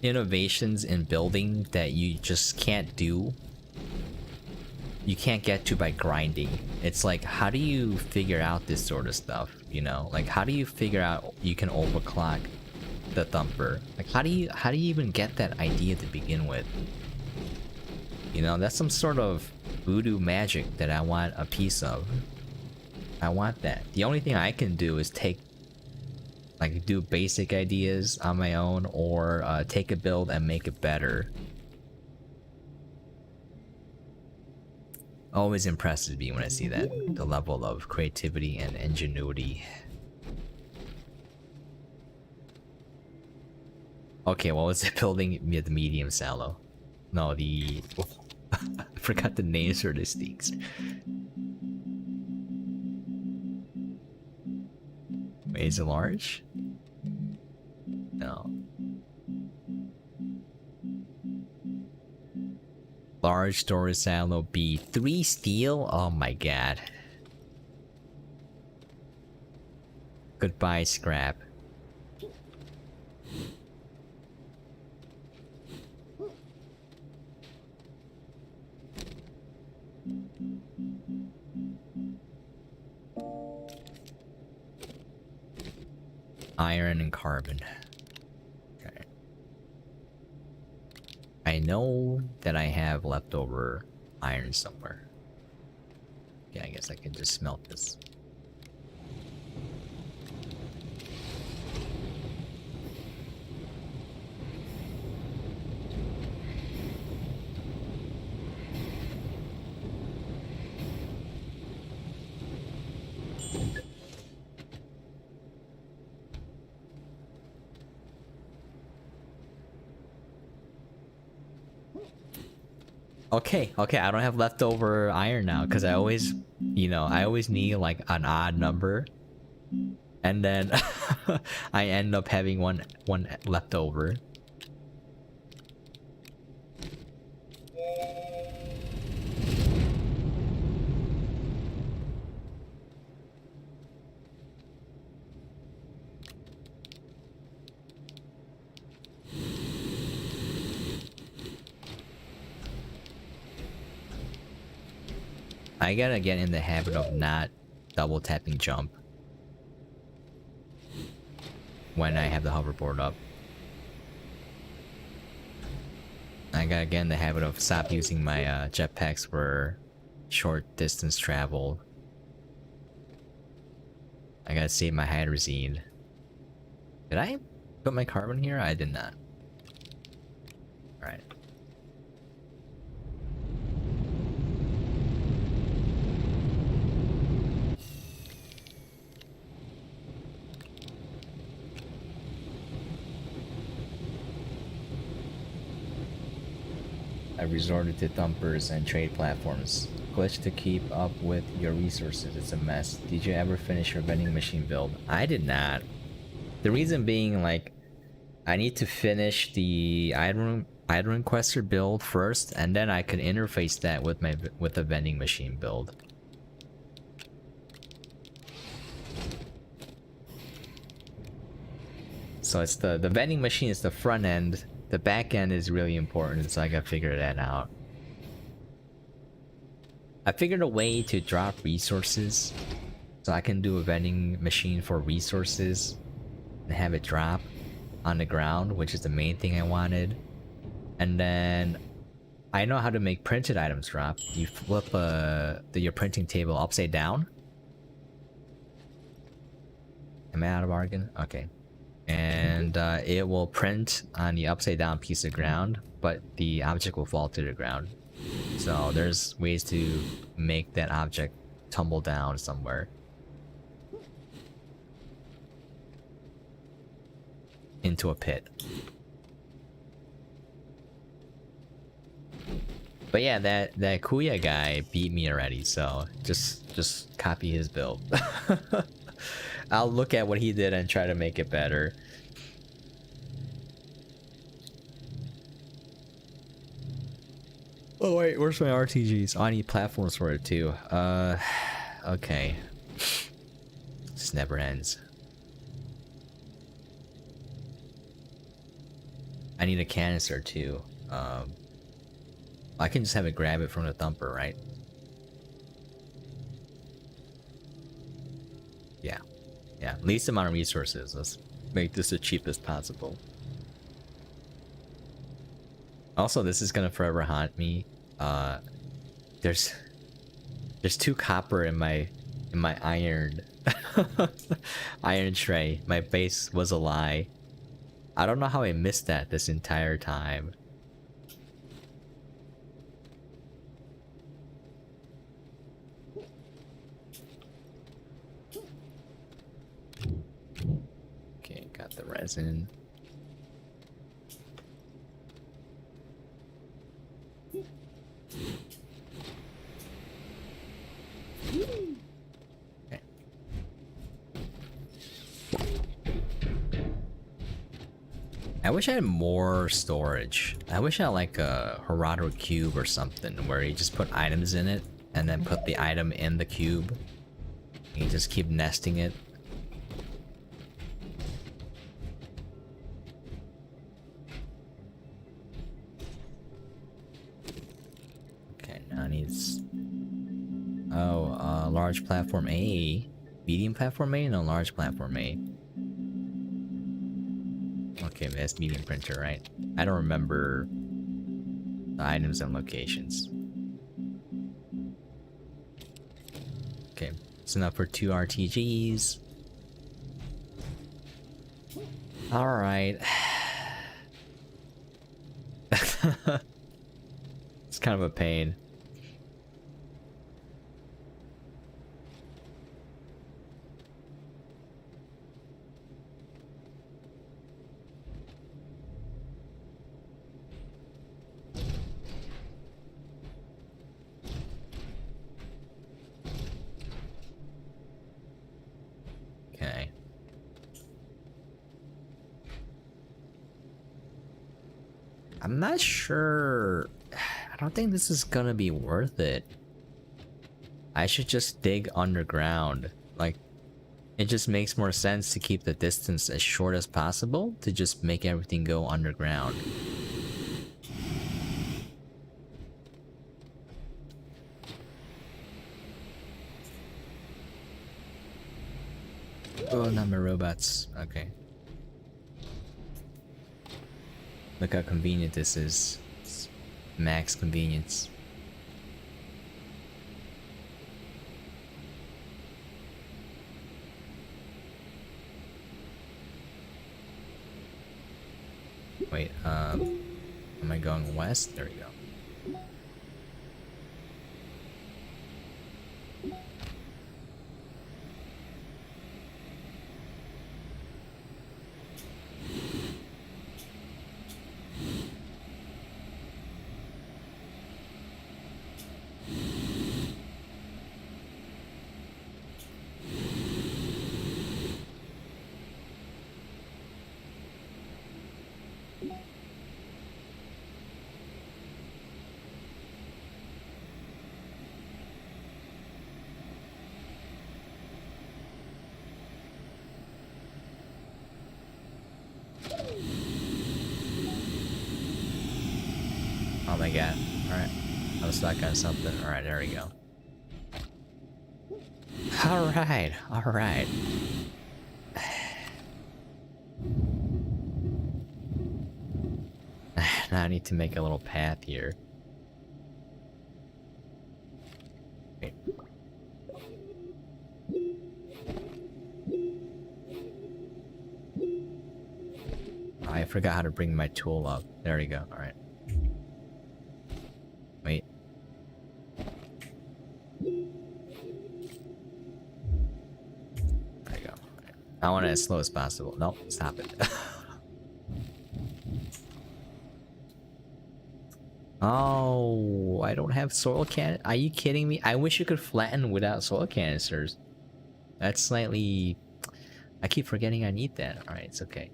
A: innovations in building that you just can't do. You can't get to by grinding. It's like, how do you figure out this sort of stuff? You know, like how do you figure out you can overclock the thumper? Like how do you even get that idea to begin with? You know, that's some sort of voodoo magic that I want a piece of. I want that. The only thing I can do is do basic ideas on my own, or take a build and make it better. Always impresses me when I see that, the level of creativity and ingenuity. Okay, what was it building? The medium sallow. No, the... I forgot the names for these things. Wait, is it large? No. Large storage silo B. 3 steel? Oh my god. Goodbye, scrap. Iron and carbon. Okay. I know that I have leftover iron somewhere. Yeah, I guess I can just smelt this. Okay, I don't have leftover iron now because I always, I always need like an odd number, and then I end up having one left over. I gotta get in the habit of not double tapping jump when I have the hoverboard up. I gotta get in the habit of stop using my jetpacks for short distance travel. I gotta save my hydrazine. Did I put my carbon here? I did not. Alright. I resorted to dumpers and trade platforms. Glitch to keep up with your resources. It's a mess. Did you ever finish your vending machine build? I did not. The reason being, like, I need to finish the item requester build first, and then I can interface that with the vending machine build. So it's the vending machine is the front end. The back end is really important, so I gotta figure that out. I figured a way to drop resources, so I can do a vending machine for resources and have it drop on the ground, which is the main thing I wanted. And then I know how to make printed items drop. You flip your printing table upside down. Am I out of bargain? Okay. And it will print on the upside down piece of ground, but the object will fall to the ground. So there's ways to make that object tumble down somewhere. Into a pit. But yeah, that Kuya guy beat me already, so just copy his build. I'll look at what he did and try to make it better. Oh wait, where's my RTGs? Oh, I need platforms for it too. Okay. This never ends. I need a canister too. I can just have it grab it from the thumper, right? Yeah. Yeah, least amount of resources. Let's make this the cheapest possible. Also, this is gonna forever haunt me. There's 2 copper in my iron iron tray. My base was a lie. I don't know how I missed that this entire time. Okay, got the resin. Okay. I wish I had more storage. I wish I had like a Gerardo cube or something where you just put items in it and then put the item in the cube. And you just keep nesting it. Okay, now it needs... Oh, large platform A. Medium platform A? No, large platform A. Okay, that's medium printer, right? I don't remember the items and locations. Okay, it's enough for 2 RTGs. Alright. It's kind of a pain. Okay. I'm not sure. I don't think this is gonna be worth it. I should just dig underground. Like, it just makes more sense to keep the distance as short as possible to just make everything go underground. Oh, not my robots. Okay. Look how convenient this is. It's max convenience. Wait, am I going west? There we go. Oh my god. Alright. I was stuck on something. Alright, there we go. Alright, alright. Now I need to make a little path here. Wait. Oh, I forgot how to bring my tool up. There we go. Alright. Wait. There you go. Right. I want it as slow as possible. Nope, stop it. Oh, I don't have soil can. Are you kidding me? I wish you could flatten without soil canisters. That's slightly. I keep forgetting I need that. Alright, it's okay.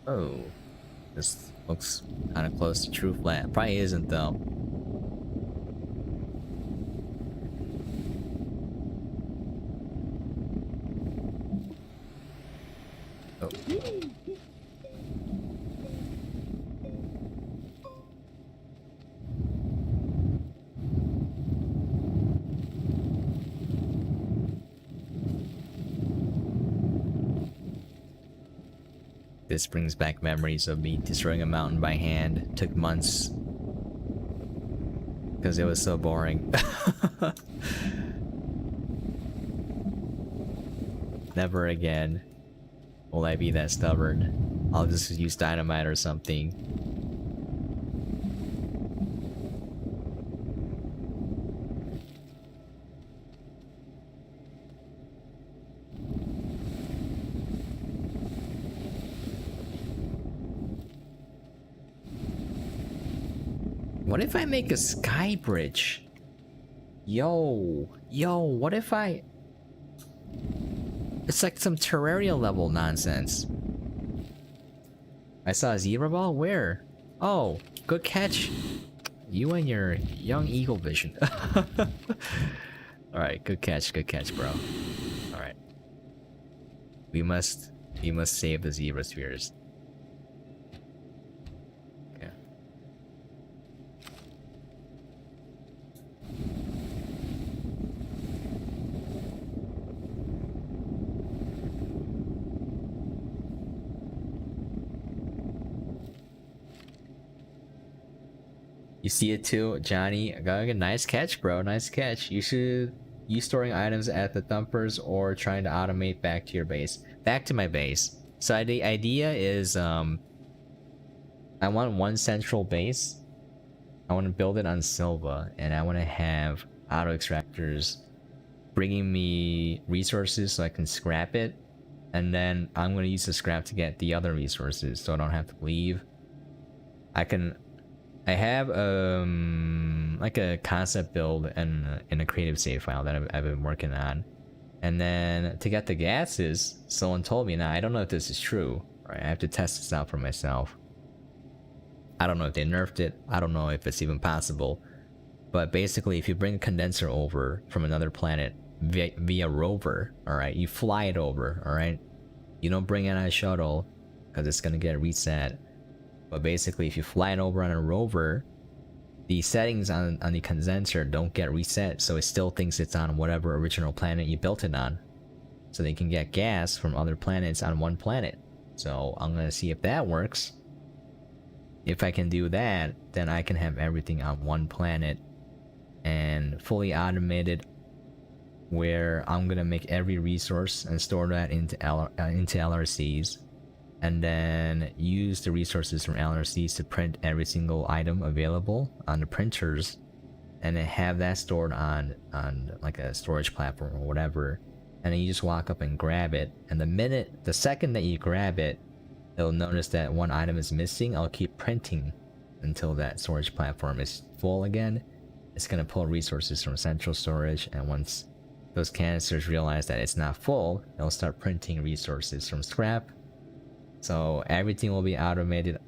A: Oh, this looks kind of close to true flat. Probably isn't though. Oh. This brings back memories of me destroying a mountain by hand. It took months. Because it was so boring. Never again will I be that stubborn. I'll just use dynamite or something. What if I make a sky bridge? Yo, what if I... It's like some Terraria level nonsense. I saw a zebra ball? Where? Oh, good catch. You and your young eagle vision. Alright, good catch, bro. Alright. We must save the zebra spheres. Okay. You see it too, Johnny? Got a nice catch, bro. Nice catch. You storing items at the dumpers or trying to automate back to your base. Back to my base. So the idea is, I want one central base. I want to build it on Silva, and I want to have auto extractors bringing me resources so I can scrap it, and then I'm going to use the scrap to get the other resources, so I don't have to leave. I have like a concept build and in a creative save file that I've been working on, and then to get the gases, someone told me. Now I don't know if this is true. Right, I have to test this out for myself. I don't know if they nerfed it. I don't know if it's even possible. But basically, if you bring a condenser over from another planet via rover, all right, you fly it over, all right. You don't bring it on a shuttle because it's gonna get reset. But basically, if you fly it over on a rover, the settings on the condenser don't get reset, so it still thinks it's on whatever original planet you built it on. So they can get gas from other planets on one planet. So I'm gonna see if that works. If I can do that, then I can have everything on one planet and fully automated, where I'm gonna make every resource and store that into LRCs, and then use the resources from LRCs to print every single item available on the printers, and then have that stored on like a storage platform or whatever. And then you just walk up and grab it, and the second that you grab it, it'll notice that one item is missing. I'll keep printing until that storage platform is full again. It's gonna pull resources from central storage, and once those canisters realize that it's not full, it'll start printing resources from scrap. So everything will be automated,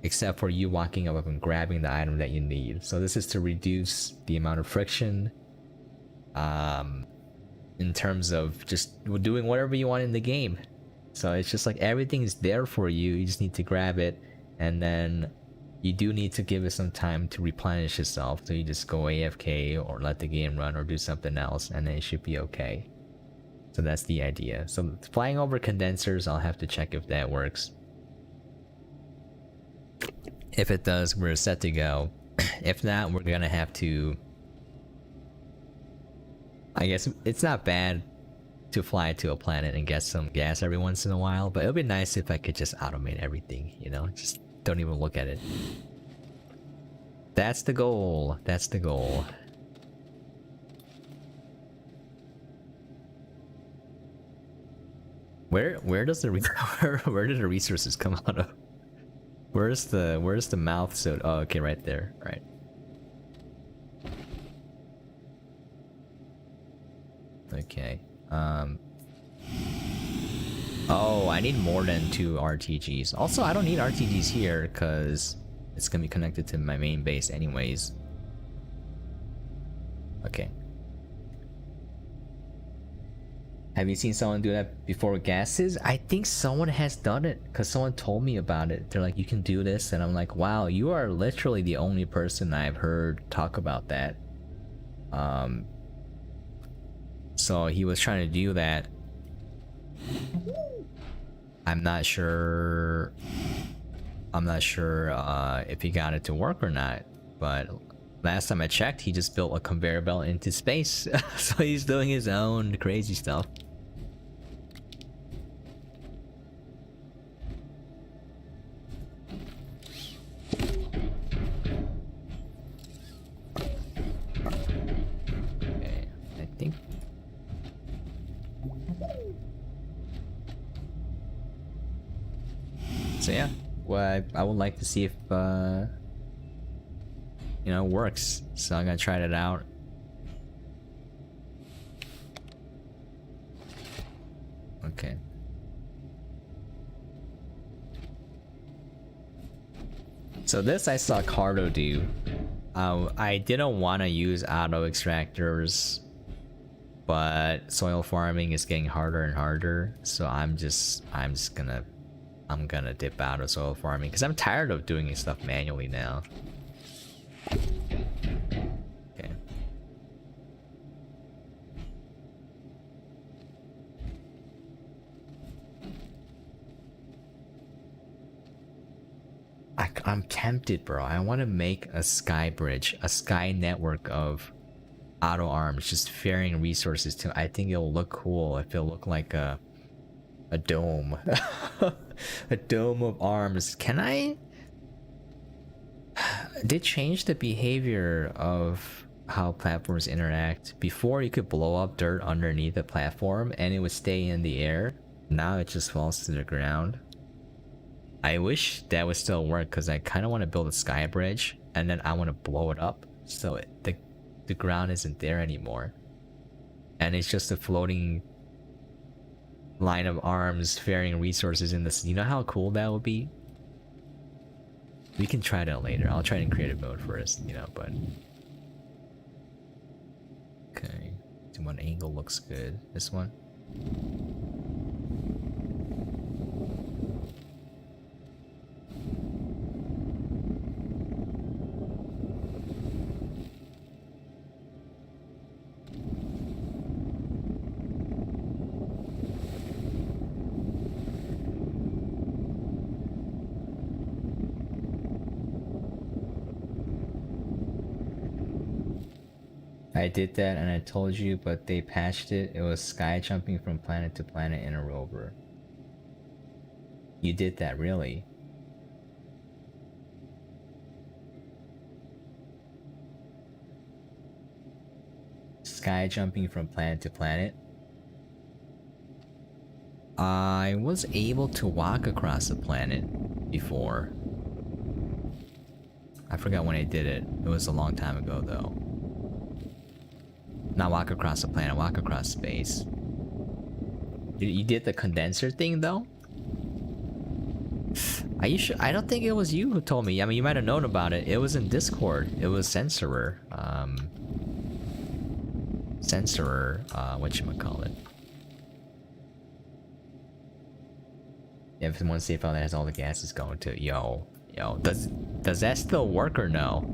A: except for you walking up and grabbing the item that you need. So this is to reduce the amount of friction in terms of just doing whatever you want in the game. So it's just like everything is there for you. You just need to grab it, and then you do need to give it some time to replenish itself. So you just go AFK or let the game run or do something else, and then it should be okay. So that's the idea. So flying over condensers, I'll have to check if that works. If it does, we're set to go. If not, we're gonna have to... I guess it's not bad to fly to a planet and get some gas every once in a while, but it would be nice if I could just automate everything, you know? Just don't even look at it. That's the goal. That's the goal. Where does the where do the resources come out of? Where's the mouth? So oh, okay, right there. Right. Okay. Oh, I need more than 2 RTGs. Also, I don't need RTGs here because it's gonna be connected to my main base anyways. Okay. Have you seen someone do that before with gases? I think someone has done it because someone told me about it. They're like, you can do this, and I'm like, wow, you are literally the only person I've heard talk about that. So he was trying to do that. I'm not sure if he got it to work or not, but last time I checked, he just built a conveyor belt into space. So he's doing his own crazy stuff. Okay, I think. So yeah, well, I would like to see if you know, works. So I'm gonna try it out. Okay. So this I saw Cardo do. I didn't want to use auto extractors, but soil farming is getting harder and harder. So I'm gonna dip out of soil farming because I'm tired of doing stuff manually now. Okay. I'm tempted, bro. I want to make a sky bridge, a sky network of auto arms, just ferrying resources to. I think it'll look cool if it'll look like a dome. A dome of arms. Can I? They changed the behavior of how platforms interact. Before, you could blow up dirt underneath the platform and it would stay in the air. Now it just falls to the ground. I wish that would still work because I kind of want to build a sky bridge and then I want to blow it up so the ground isn't there anymore. And it's just a floating line of arms ferrying resources in this. You know how cool that would be? We can try that later. I'll try it in creative mode first, you know, but... Okay. See what angle looks good. This one? I did that and I told you, but they patched it. It was sky jumping from planet to planet in a rover. You did that, really? Sky jumping from planet to planet? I was able to walk across the planet before. I forgot when I did it. It was a long time ago though. Not walk across the planet, walk across space. You did the condenser thing though? Are you sure? I don't think it was you who told me. I mean, you might have known about it. It was in Discord. It was Censorer. Whatchamacallit. If one safe file that has all the gases going to, yo, does that still work or no?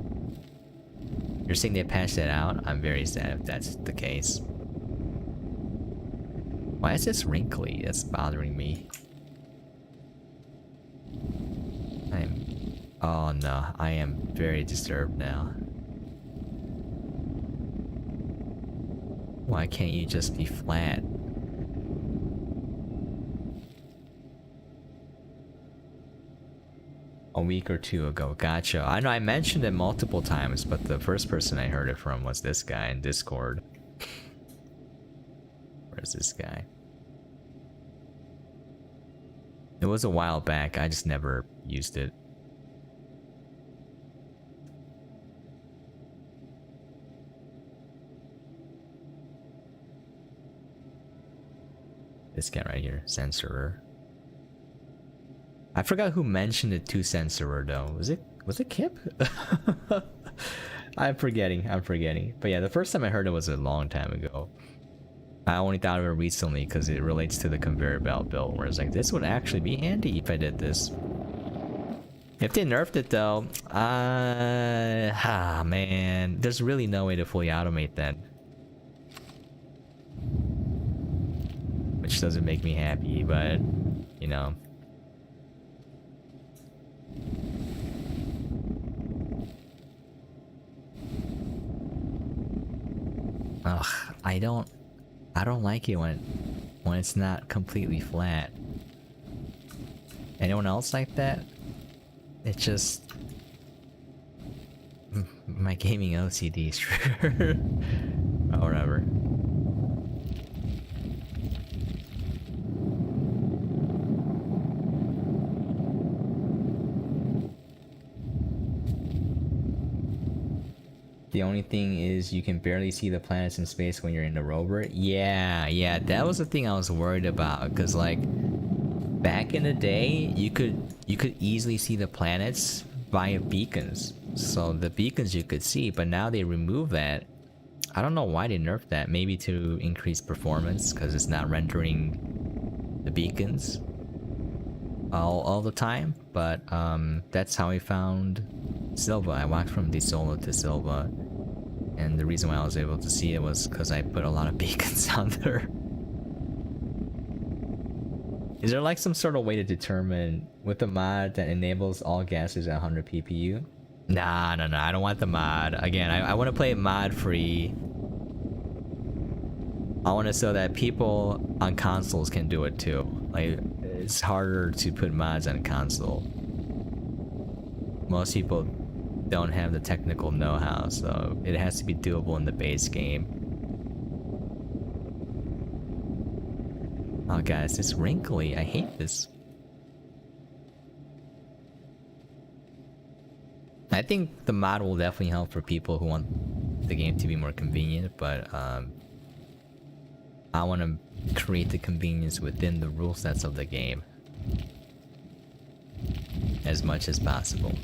A: You're saying they patched that out? I'm very sad if that's the case. Why is this wrinkly? That's bothering me. Oh no, I am very disturbed now. Why can't you just be flat? A week or two ago, gotcha. I know I mentioned it multiple times, but the first person I heard it from was this guy in Discord. Where's this guy? It was a while back, I just never used it. This guy right here, Censorer. I forgot who mentioned it to Censorer though. Was it Kip? I'm forgetting. But yeah, the first time I heard it was a long time ago. I only thought of it recently because it relates to the conveyor belt build, where it's like, this would actually be handy if I did this. If they nerfed it though, man, there's really no way to fully automate that. Which doesn't make me happy, but, you know. Ugh, I don't like it when it's not completely flat. Anyone else like that? It just... my gaming OCD is triggered. Oh, whatever. The only thing is you can barely see the planets in space when you're in the rover. Yeah, that was the thing I was worried about, because like back in the day you could easily see the planets via beacons. So the beacons you could see, but now they remove that. I don't know why they nerfed that. Maybe to increase performance, because it's not rendering the beacons all the time. But that's how I found Silva. I walked from Disolo to Silva, and the reason why I was able to see it was because I put a lot of beacons on there. Is there like some sort of way to determine with the mod that enables all gases at 100 PPU? Nah, I don't want the mod. Again, I want to play it mod free. I want it so that people on consoles can do it too. Like, it's harder to put mods on console. Most people don't have the technical know-how, so it has to be doable in the base game. Oh guys, it's wrinkly. I hate this. I think the mod will definitely help for people who want the game to be more convenient, but I want to create the convenience within the rule sets of the game as much as possible.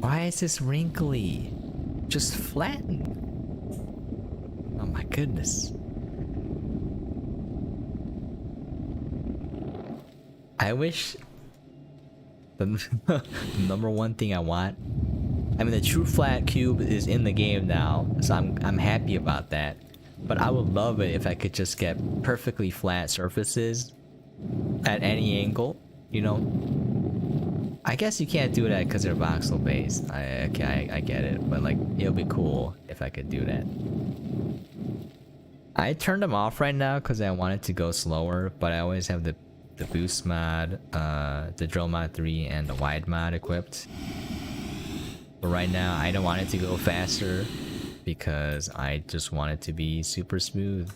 A: Why is this wrinkly? Just flatten. Oh my goodness. I wish the number one thing I want. I mean, the true flat cube is in the game now, so I'm happy about that. But I would love it if I could just get perfectly flat surfaces at any angle, you know? I guess you can't do that because they're voxel based. I get it, but like it'll be cool if I could do that. I turned them off right now because I wanted to go slower, but I always have the boost mod, the drill mod 3, and the wide mod equipped. But right now, I don't want it to go faster because I just want it to be super smooth.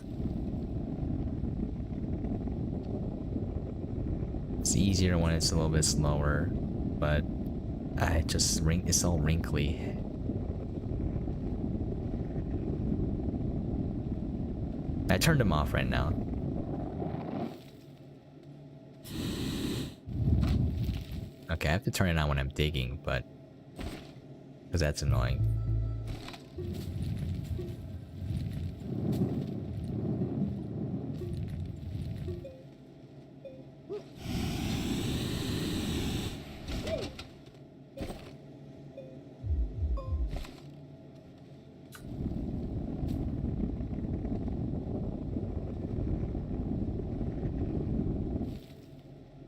A: It's easier when it's a little bit slower, but it's all wrinkly. I turned them off right now. Okay, I have to turn it on when I'm digging, but because that's annoying.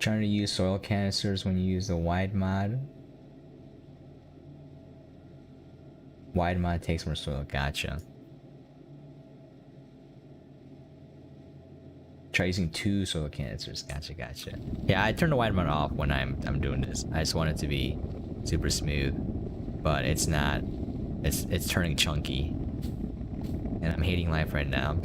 A: Trying to use soil canisters when you use the wide mod. Wide mod takes more soil. Gotcha. Try using 2 soil canisters. Gotcha. Yeah, I turn the wide mod off when I'm doing this. I just want it to be super smooth, but it's not. It's turning chunky, and I'm hating life right now.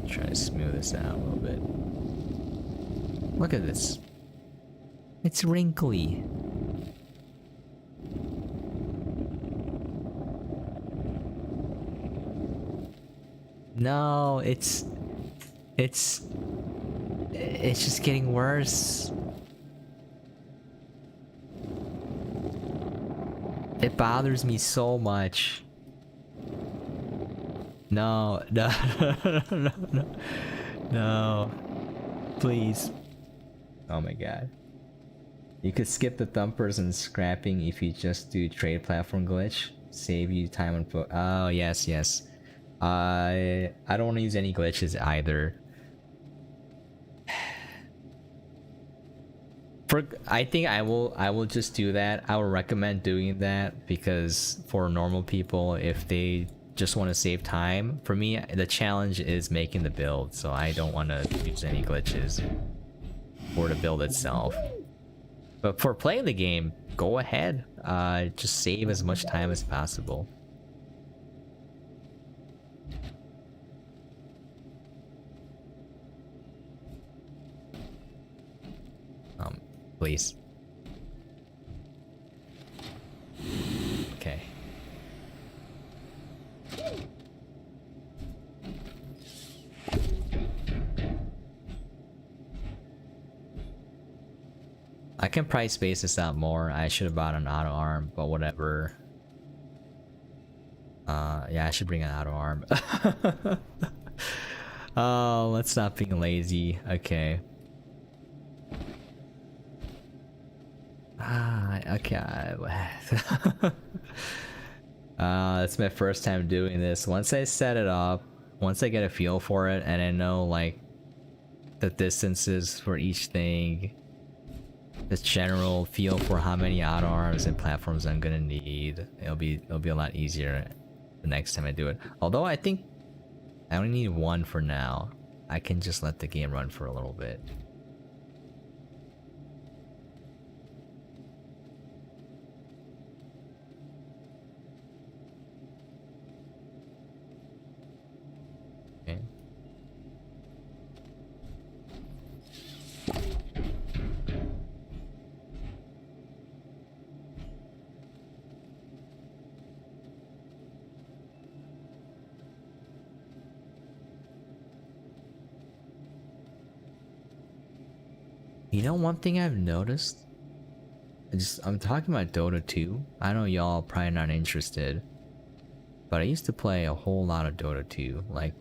A: Try to smooth this out a little bit. Look at this. It's wrinkly. No, it's just getting worse. It bothers me so much. No. No. Please. Oh my god. You could skip the thumpers and scrapping if you just do trade platform glitch. Save you time and foot. Oh, yes. I don't want to use any glitches either. I think I will just do that. I would recommend doing that because for normal people, if they just want to save time, for me the challenge is making the build, so I don't want to use any glitches for the build itself. But for playing the game, go ahead, just save as much time as possible. Please. Okay. I can probably space this out more. I should have bought an auto arm, but whatever. Yeah, I should bring an auto arm. Oh, let's stop being lazy. Okay. Okay. It's my first time doing this. Once I set it up, once I get a feel for it, and I know like the distances for each thing, the general feel for how many auto arms and platforms I'm gonna need, it'll be a lot easier the next time I do it. Although I think I only need 1 for now. I can just let the game run for a little bit. Okay. You know, one thing I've noticed. I'm talking about Dota 2. I know y'all probably not interested, but I used to play a whole lot of Dota 2. Like,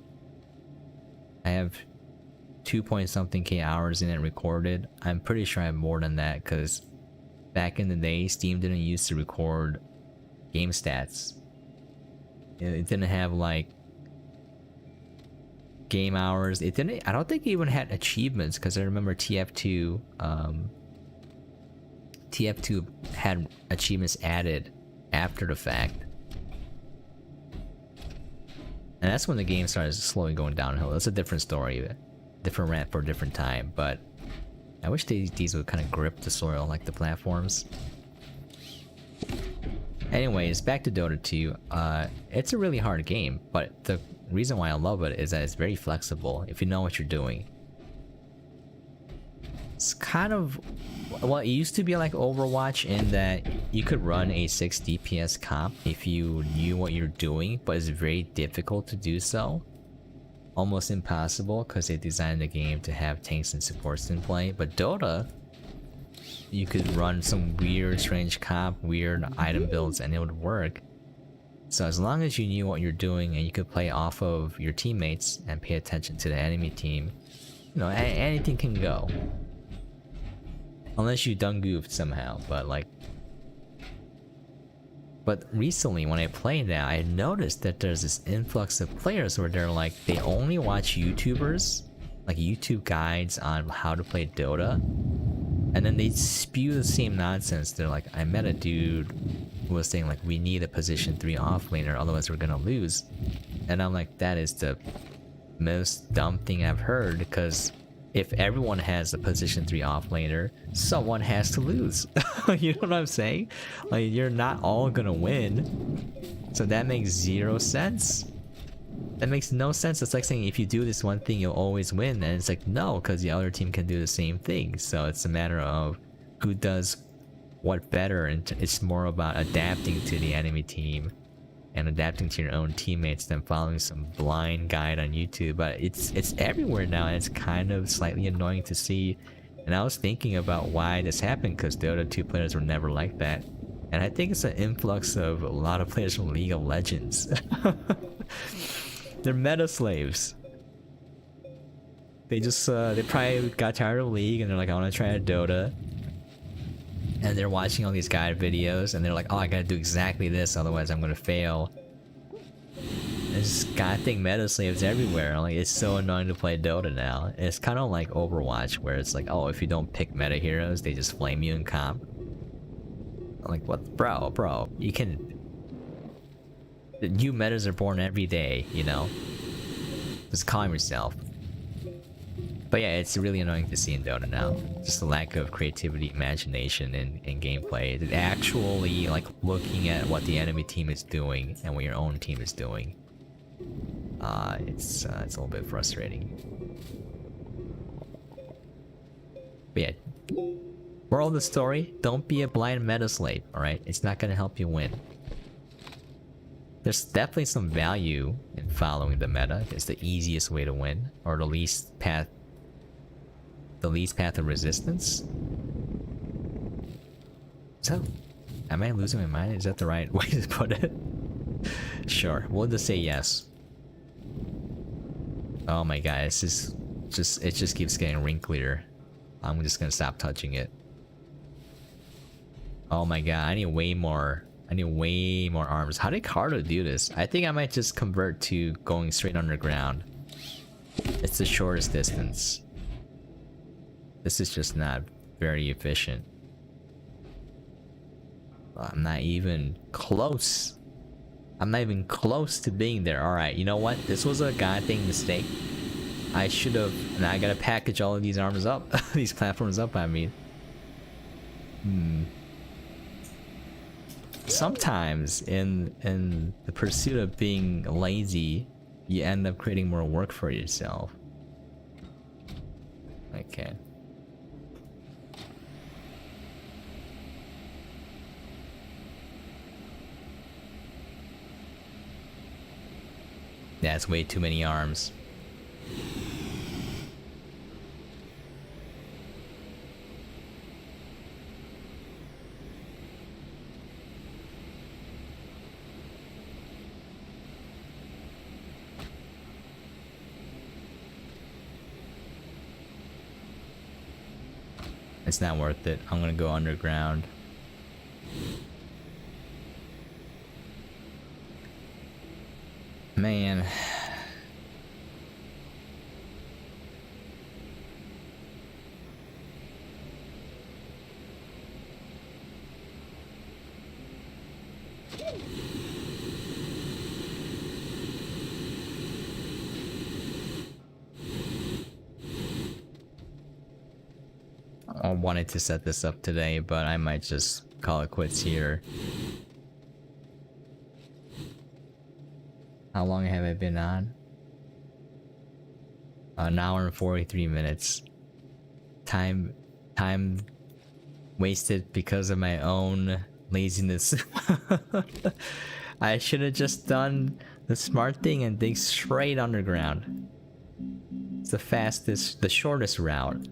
A: I have 2 point something K hours in it recorded. I'm pretty sure I have more than that because back in the day, Steam didn't used to record game stats. It didn't have like game hours. It didn't. I don't think it even had achievements because I remember TF2. TF2 had achievements added after the fact. And that's when the game started slowly going downhill. That's a different story, different rant for a different time, but I wish these would kind of grip the soil like the platforms. Anyways, back to Dota 2. It's a really hard game, but the reason why I love it is that it's very flexible if you know what you're doing. It's kind of, well, it used to be like Overwatch in that you could run a 6 DPS comp if you knew what you're doing, but it's very difficult to do so. Almost impossible because they designed the game to have tanks and supports in play. But Dota, you could run some weird, strange comp, weird item builds, and it would work. So as long as you knew what you're doing and you could play off of your teammates and pay attention to the enemy team, you know, anything can go. Unless you done goofed somehow, but like... But recently when I played that, I noticed that there's this influx of players where they're like, they only watch YouTubers, like YouTube guides on how to play Dota, and then they spew the same nonsense. They're like, I met a dude who was saying like, we need a position 3 offlaner, otherwise we're gonna lose. And I'm like, that is the most dumb thing I've heard, because if everyone has a position 3 offlaner, someone has to lose. You know what I'm saying? Like, you're not all gonna win. So that makes 0 sense. That makes no sense. It's like saying if you do this one thing, you'll always win. And it's like, no, because the other team can do the same thing. So it's a matter of who does what better. And it's more about adapting to the enemy team and adapting to your own teammates than following some blind guide on YouTube. But it's everywhere now, and it's kind of slightly annoying to see. And I was thinking about why this happened, because Dota 2 players were never like that. And I think it's an influx of a lot of players from League of Legends. They're meta slaves. They just, they probably got tired of League and they're like, I want to try a Dota. And they're watching all these guide videos and they're like, oh, I gotta do exactly this, otherwise I'm gonna fail. There's goddamn meta slaves everywhere. Like, it's so annoying to play Dota now. It's kind of like Overwatch, where it's like, oh, if you don't pick meta heroes, they just flame you in comp. I'm like, what? Bro, you can... The new metas are born every day, you know? Just calm yourself. But yeah, it's really annoying to see in Dota now. Just the lack of creativity, imagination in gameplay. It's actually like looking at what the enemy team is doing and what your own team is doing. It's a little bit frustrating. But yeah, moral of the story, don't be a blind meta slave, alright? It's not gonna help you win. There's definitely some value in following the meta. It's the easiest way to win, or the least path of resistance. So, am I losing my mind? Is that the right way to put it? Sure, we'll just say yes. Oh my god, it just keeps getting wrinklier. I'm just gonna stop touching it. Oh my god, I need way more arms. How did Cardo do this? I think I might just convert to going straight underground. It's the shortest distance. This is just not very efficient. I'm not even close. I'm not even close to being there. Alright, you know what? This was a goddamn mistake. I should have... Now I gotta package all of these arms up. These platforms up, I mean. Sometimes in the pursuit of being lazy, you end up creating more work for yourself. Okay. That's way too many arms. It's not worth it. I'm gonna go underground. Man. I wanted to set this up today, but I might just call it quits here. How long have I been on? An hour and 43 minutes. Time wasted because of my own laziness. I should have just done the smart thing and dig straight underground. It's the fastest, the shortest route.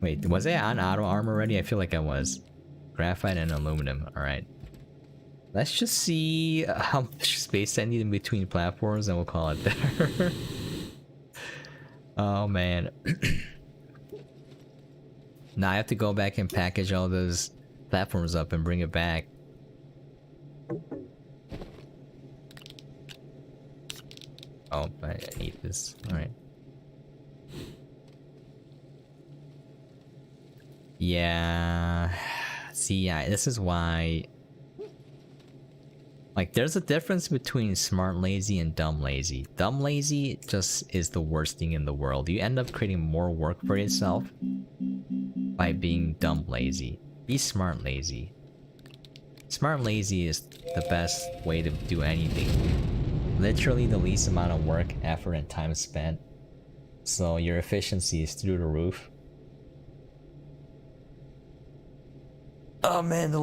A: Wait, was I on auto armor already? I feel like I was. Graphite and aluminum. Alright. Let's just see how much space I need in between platforms and we'll call it there. Oh man. Now I have to go back and package all those platforms up and bring it back. Oh, I need this. Alright. Yeah. See, yeah, this is why... Like, there's a difference between smart lazy and dumb lazy. Dumb lazy just is the worst thing in the world. You end up creating more work for yourself by being dumb lazy. Be smart lazy. Smart lazy is the best way to do anything. Literally the least amount of work, effort, and time spent. So your efficiency is through the roof. Oh man, the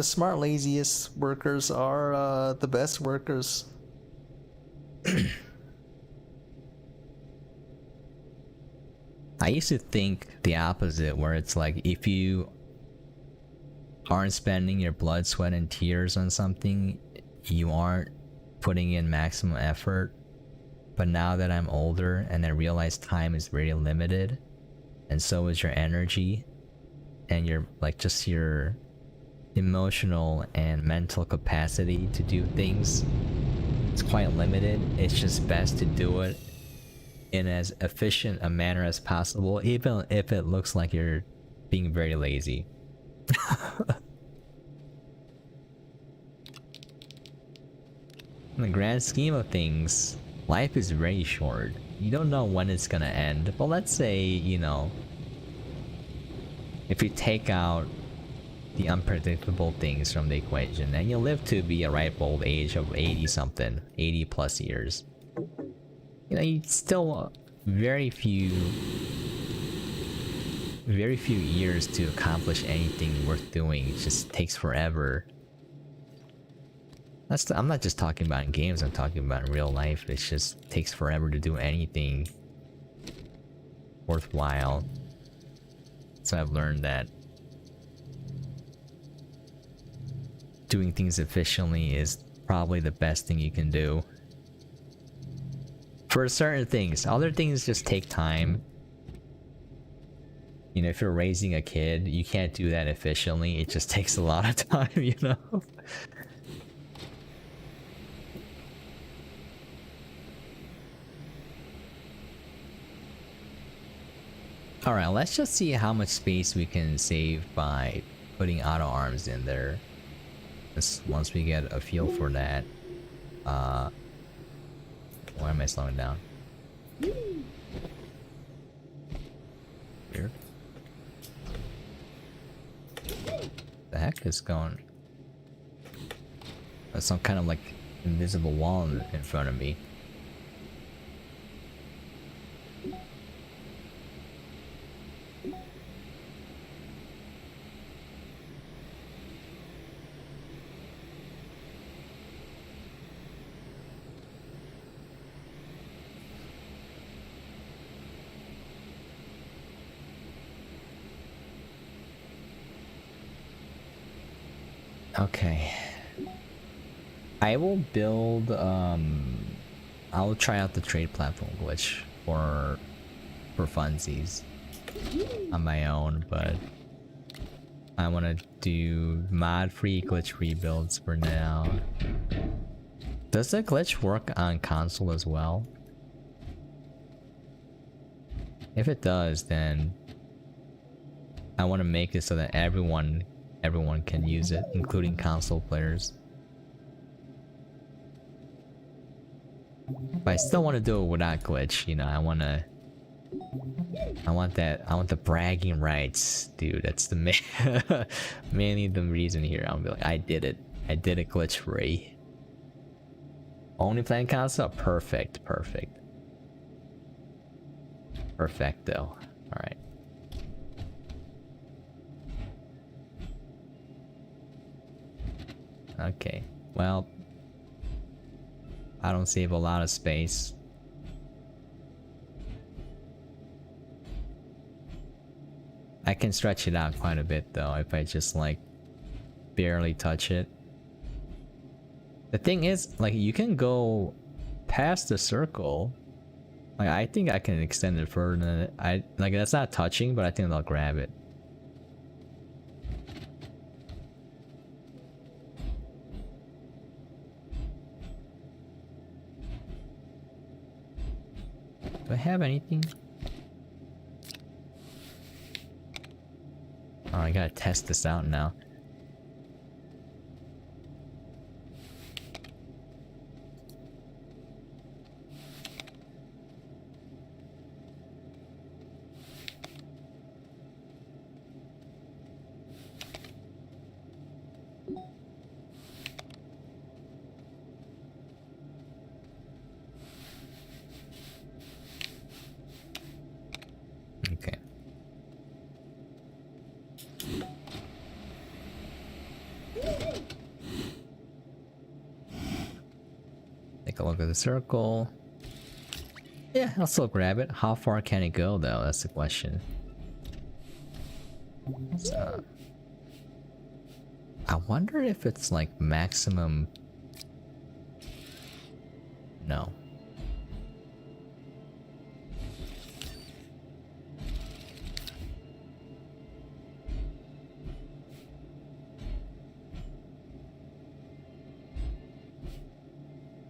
A: smart laziest workers are the best workers. I used to think the opposite, where it's like if you aren't spending your blood, sweat, and tears on something, you aren't putting in maximum effort. But now that I'm older and I realize time is very limited, and so is your energy, and your like just your emotional and mental capacity to do things, it's quite limited. It's just best to do it in as efficient a manner as possible, even if it looks like you're being very lazy. In the grand scheme of things, life is very short. You don't know when it's gonna end, but let's say, you know, if you take out the unpredictable things from the equation and you live to be a ripe old age of 80 something, 80 plus years, you know, you still very few years to accomplish anything worth doing. It just takes forever. I'm not just talking about in games, I'm talking about in real life. It just takes forever to do anything worthwhile. So I've learned that doing things efficiently is probably the best thing you can do. For certain things. Other things just take time. You know, if you're raising a kid, you can't do that efficiently. It just takes a lot of time, you know? Alright, let's just see how much space we can save by putting auto arms in there. Once we get a feel for that. Why am I slowing down? Weird. The heck is going? There's some kind of like invisible wall in front of me. Okay. I will build, I'll try out the trade platform glitch for funsies. on my own, but I want to do mod-free, glitch-free builds for now. Does the glitch work on console as well? If it does, then I want to make it so that everyone can use it, including console players. But I still want to do it without glitch, you know. I want the bragging rights, dude. That's the mainly the reason here. I'm like, I did it glitch free. Only playing console? Perfect. Perfecto. Alright. Okay. Well, I don't save a lot of space. I can stretch it out quite a bit though if I just like barely touch it. The thing is, like, you can go past the circle. Like, I think I can extend it further than it. Like, that's not touching, but I think I'll grab it. Do I have anything? Oh, I gotta test this out now. Okay. Take a look at the circle. Yeah, I'll still grab it. How far can it go though? That's the question. So, I wonder if it's like maximum. No.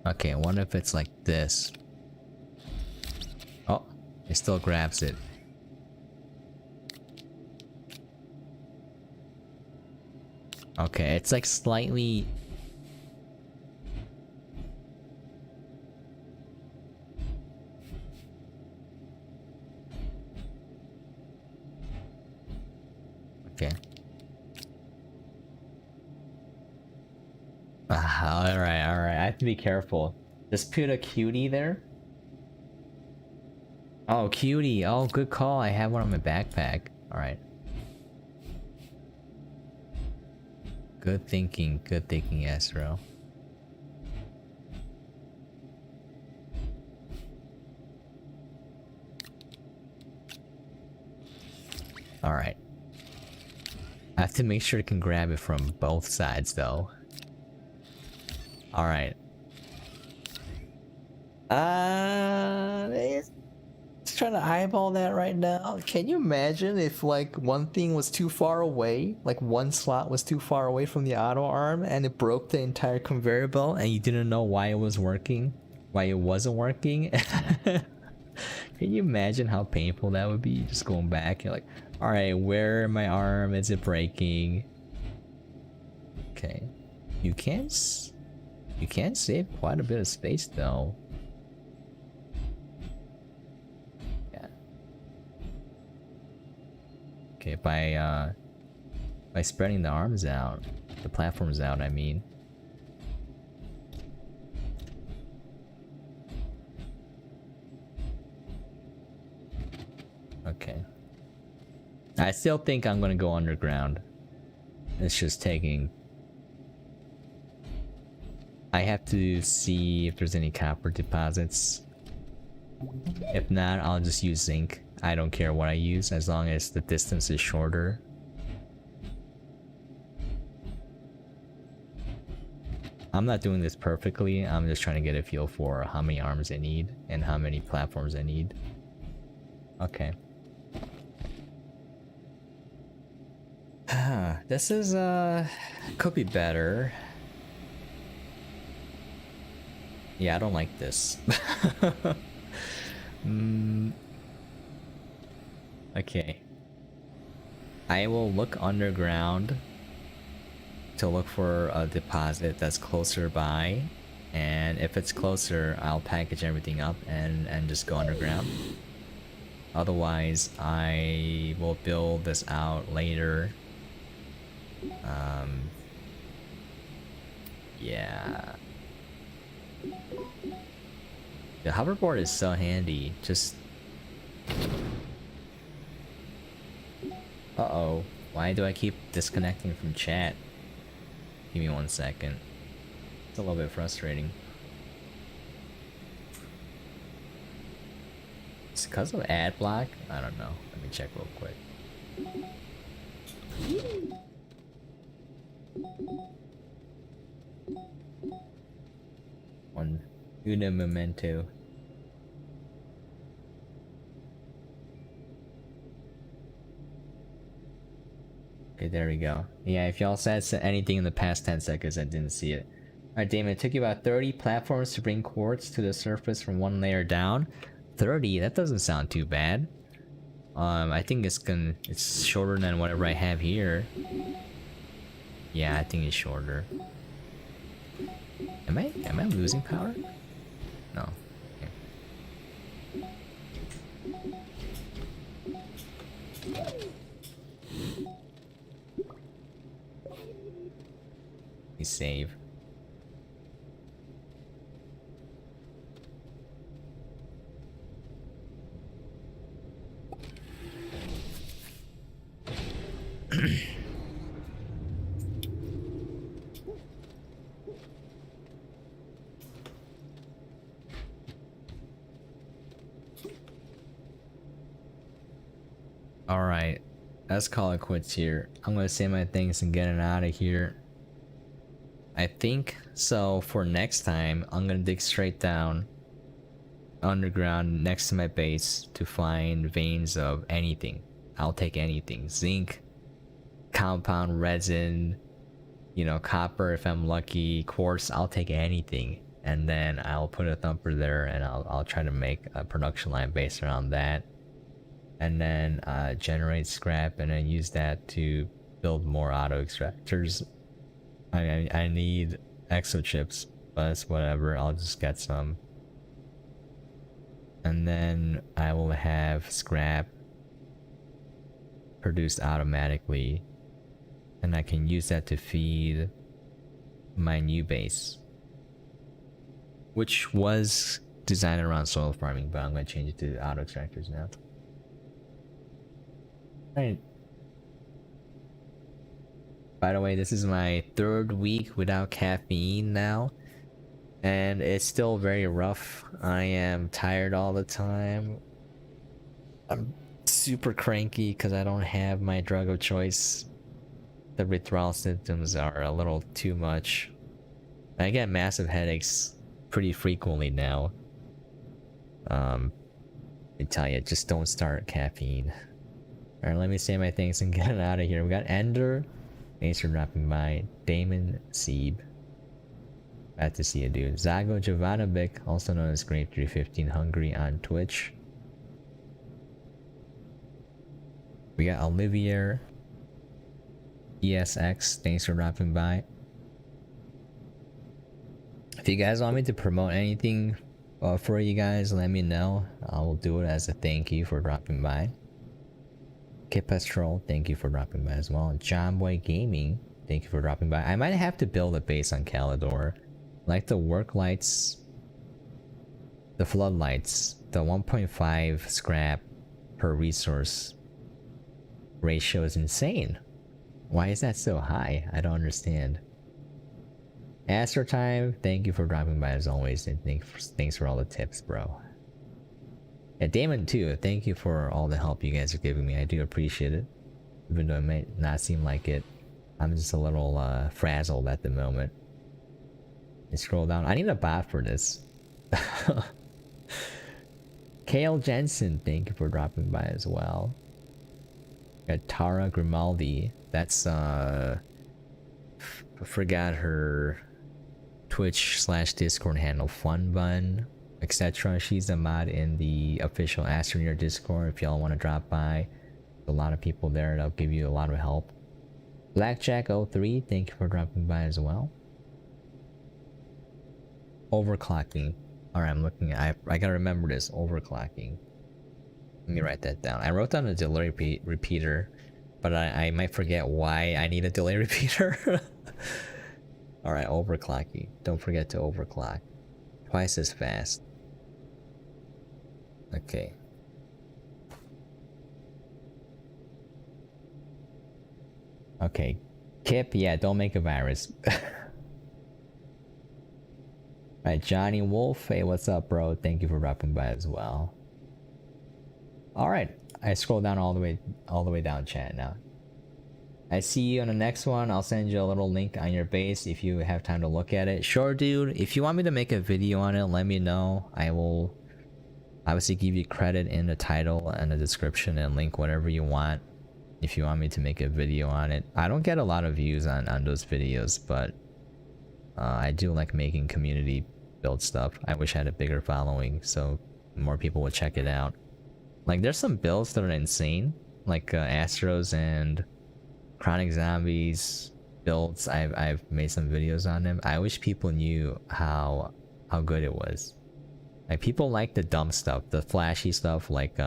A: Okay, I wonder if it's like this. Oh, it still grabs it. Okay, it's like slightly... Okay. Alright, I have to be careful. Just put a cutie there. Oh, cutie. Oh, good call. I have one on my backpack. Alright. Good thinking, Astro. Alright. I have to make sure I can grab it from both sides though. Alright. Just trying to eyeball that right now. Can you imagine if like one thing was too far away, like one slot was too far away from the auto arm and it broke the entire conveyor belt and you didn't know why it was working, why it wasn't working? Can you imagine how painful that would be? Just going back, you're like, alright, where my arm is it breaking? Okay. You can save quite a bit of space though. Yeah. Okay, by spreading the arms out, the platforms out, I mean. Okay. I still think I'm gonna go underground. It's just taking... I have to see if there's any copper deposits. If not, I'll just use zinc. I don't care what I use as long as the distance is shorter. I'm not doing this perfectly. I'm just trying to get a feel for how many arms I need and how many platforms I need. Okay. This is could be better. Yeah, I don't like this. Okay. I will look underground to look for a deposit that's closer by, and if it's closer, I'll package everything up and just go underground. Otherwise, I will build this out later. Yeah. The hoverboard is so handy. Just... Uh-oh. Why do I keep disconnecting from chat? Give me 1 second. It's a little bit frustrating. It's because of ad block? I don't know. Let me check real quick. Una memento. Okay, there we go. Yeah, if y'all said anything in the past 10 seconds, I didn't see it. Alright, Damon, it took you about 30 platforms to bring quartz to the surface from 1 layer down. 30? That doesn't sound too bad. I think it's shorter than whatever I have here. Yeah, I think it's shorter. Am I losing power? No. Okay. We save. Alright, let's call it quits here. I'm gonna say my things and get it out of here. I think so. For next time, I'm gonna dig straight down underground next to my base to find veins of anything. I'll take anything. Zinc, compound resin, you know, copper if I'm lucky, quartz, I'll take anything. And then I'll put a thumper there and I'll try to make a production line based around that. And then generate scrap and then use that to build more auto extractors. I need exo chips, but it's whatever, I'll just get some. And then I will have scrap produced automatically, and I can use that to feed my new base, which was designed around soil farming, but I'm going to change it to auto extractors now. Alright. By the way, this is my 3rd week without caffeine now, and it's still very rough. I am tired all the time. I'm super cranky because I don't have my drug of choice. The withdrawal symptoms are a little too much. I get massive headaches pretty frequently now. I tell you, just don't start caffeine. Alright, let me say my things and get it out of here. We got Ender. Thanks for dropping by. Damon Sieb. Glad to see you, dude. Zago Jovanovic, also known as Grape315 Hungry on Twitch. We got Olivier ESX. Thanks for dropping by. If you guys want me to promote anything for you guys, let me know. I will do it as a thank you for dropping by. Kipestrol, thank you for dropping by as well. John Boy Gaming, thank you for dropping by. I might have to build a base on Calidor. Like the work lights, the floodlights, the 1.5 scrap per resource ratio is insane. Why is that so high? I don't understand. Astro Time, thank you for dropping by as always, and thanks for all the tips, bro. Yeah, Damon too, thank you for all the help you guys are giving me. I do appreciate it. Even though it may not seem like it. I'm just a little frazzled at the moment. Let's scroll down. I need a bot for this. Kale Jensen, thank you for dropping by as well. Got Tara Grimaldi. That's forgot her Twitch/Discord handle, Funbun, etc. She's a mod in the official Astroneer Discord. If y'all want to drop by, a lot of people there. That'll give you a lot of help. Blackjack03, thank you for dropping by as well. Overclocking. Alright, I'm looking at, I gotta remember this. Overclocking. Let me write that down. I wrote down a delay repeater, but I might forget why I need a delay repeater. Alright, overclocking. Don't forget to overclock. Twice as fast. Okay. Okay. Kip, yeah, don't make a virus. Alright, Johnny Wolf. Hey, what's up, bro? Thank you for dropping by as well. Alright, I scroll down all the way down chat now. I see you on the next one. I'll send you a little link on your base if you have time to look at it. Sure, dude. If you want me to make a video on it, let me know. I will obviously give you credit in the title and the description and link whatever you want if you want me to make a video on it. I don't get a lot of views on those videos, but I do like making community build stuff. I wish I had a bigger following so more people would check it out. Like, there's some builds that are insane, like Astros and Chronic Zombies builds. I've made some videos on them. I wish people knew how good it was. Like, people like the dumb stuff, the flashy stuff, like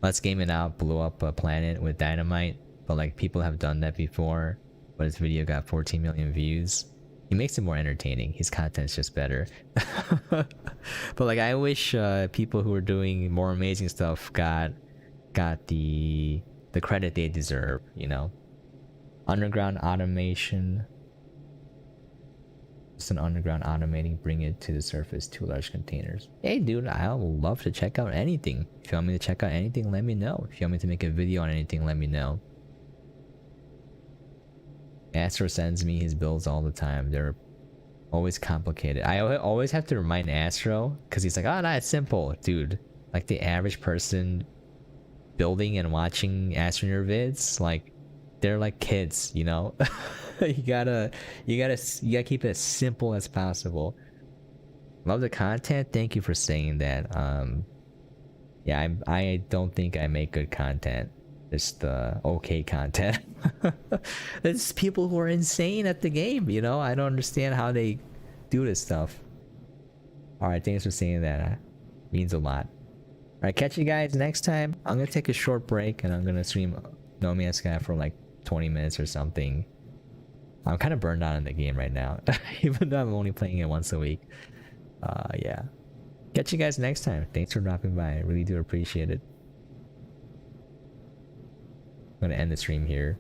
A: Let's Game It Out blew up a planet with dynamite, but like people have done that before, but his video got 14 million views. He makes it more entertaining. His content's just better. But like, I wish people who are doing more amazing stuff got the credit they deserve, you know? Underground automation. Just an underground automating, bring it to the surface, 2 large containers. Hey dude, I would love to check out anything. If you want me to check out anything, let me know. If you want me to make a video on anything, let me know. Astro sends me his builds all the time. They're always complicated. I always have to remind Astro, because he's like, oh no, it's simple. Dude, like the average person building and watching Astroneer vids, like, they're like kids, you know? you gotta keep it as simple as possible. Love the content. Thank you for saying that. Yeah, I don't think I make good content. Just okay content. There's people who are insane at the game, you know? I don't understand how they do this stuff. Alright, thanks for saying that. Means a lot. Alright, catch you guys next time. I'm gonna take a short break and I'm gonna stream No Man's Sky for like 20 minutes or something. I'm kind of burned out in the game right now, even though I'm only playing it once a week. Yeah. Catch you guys next time. Thanks for dropping by. I really do appreciate it. I'm gonna end the stream here.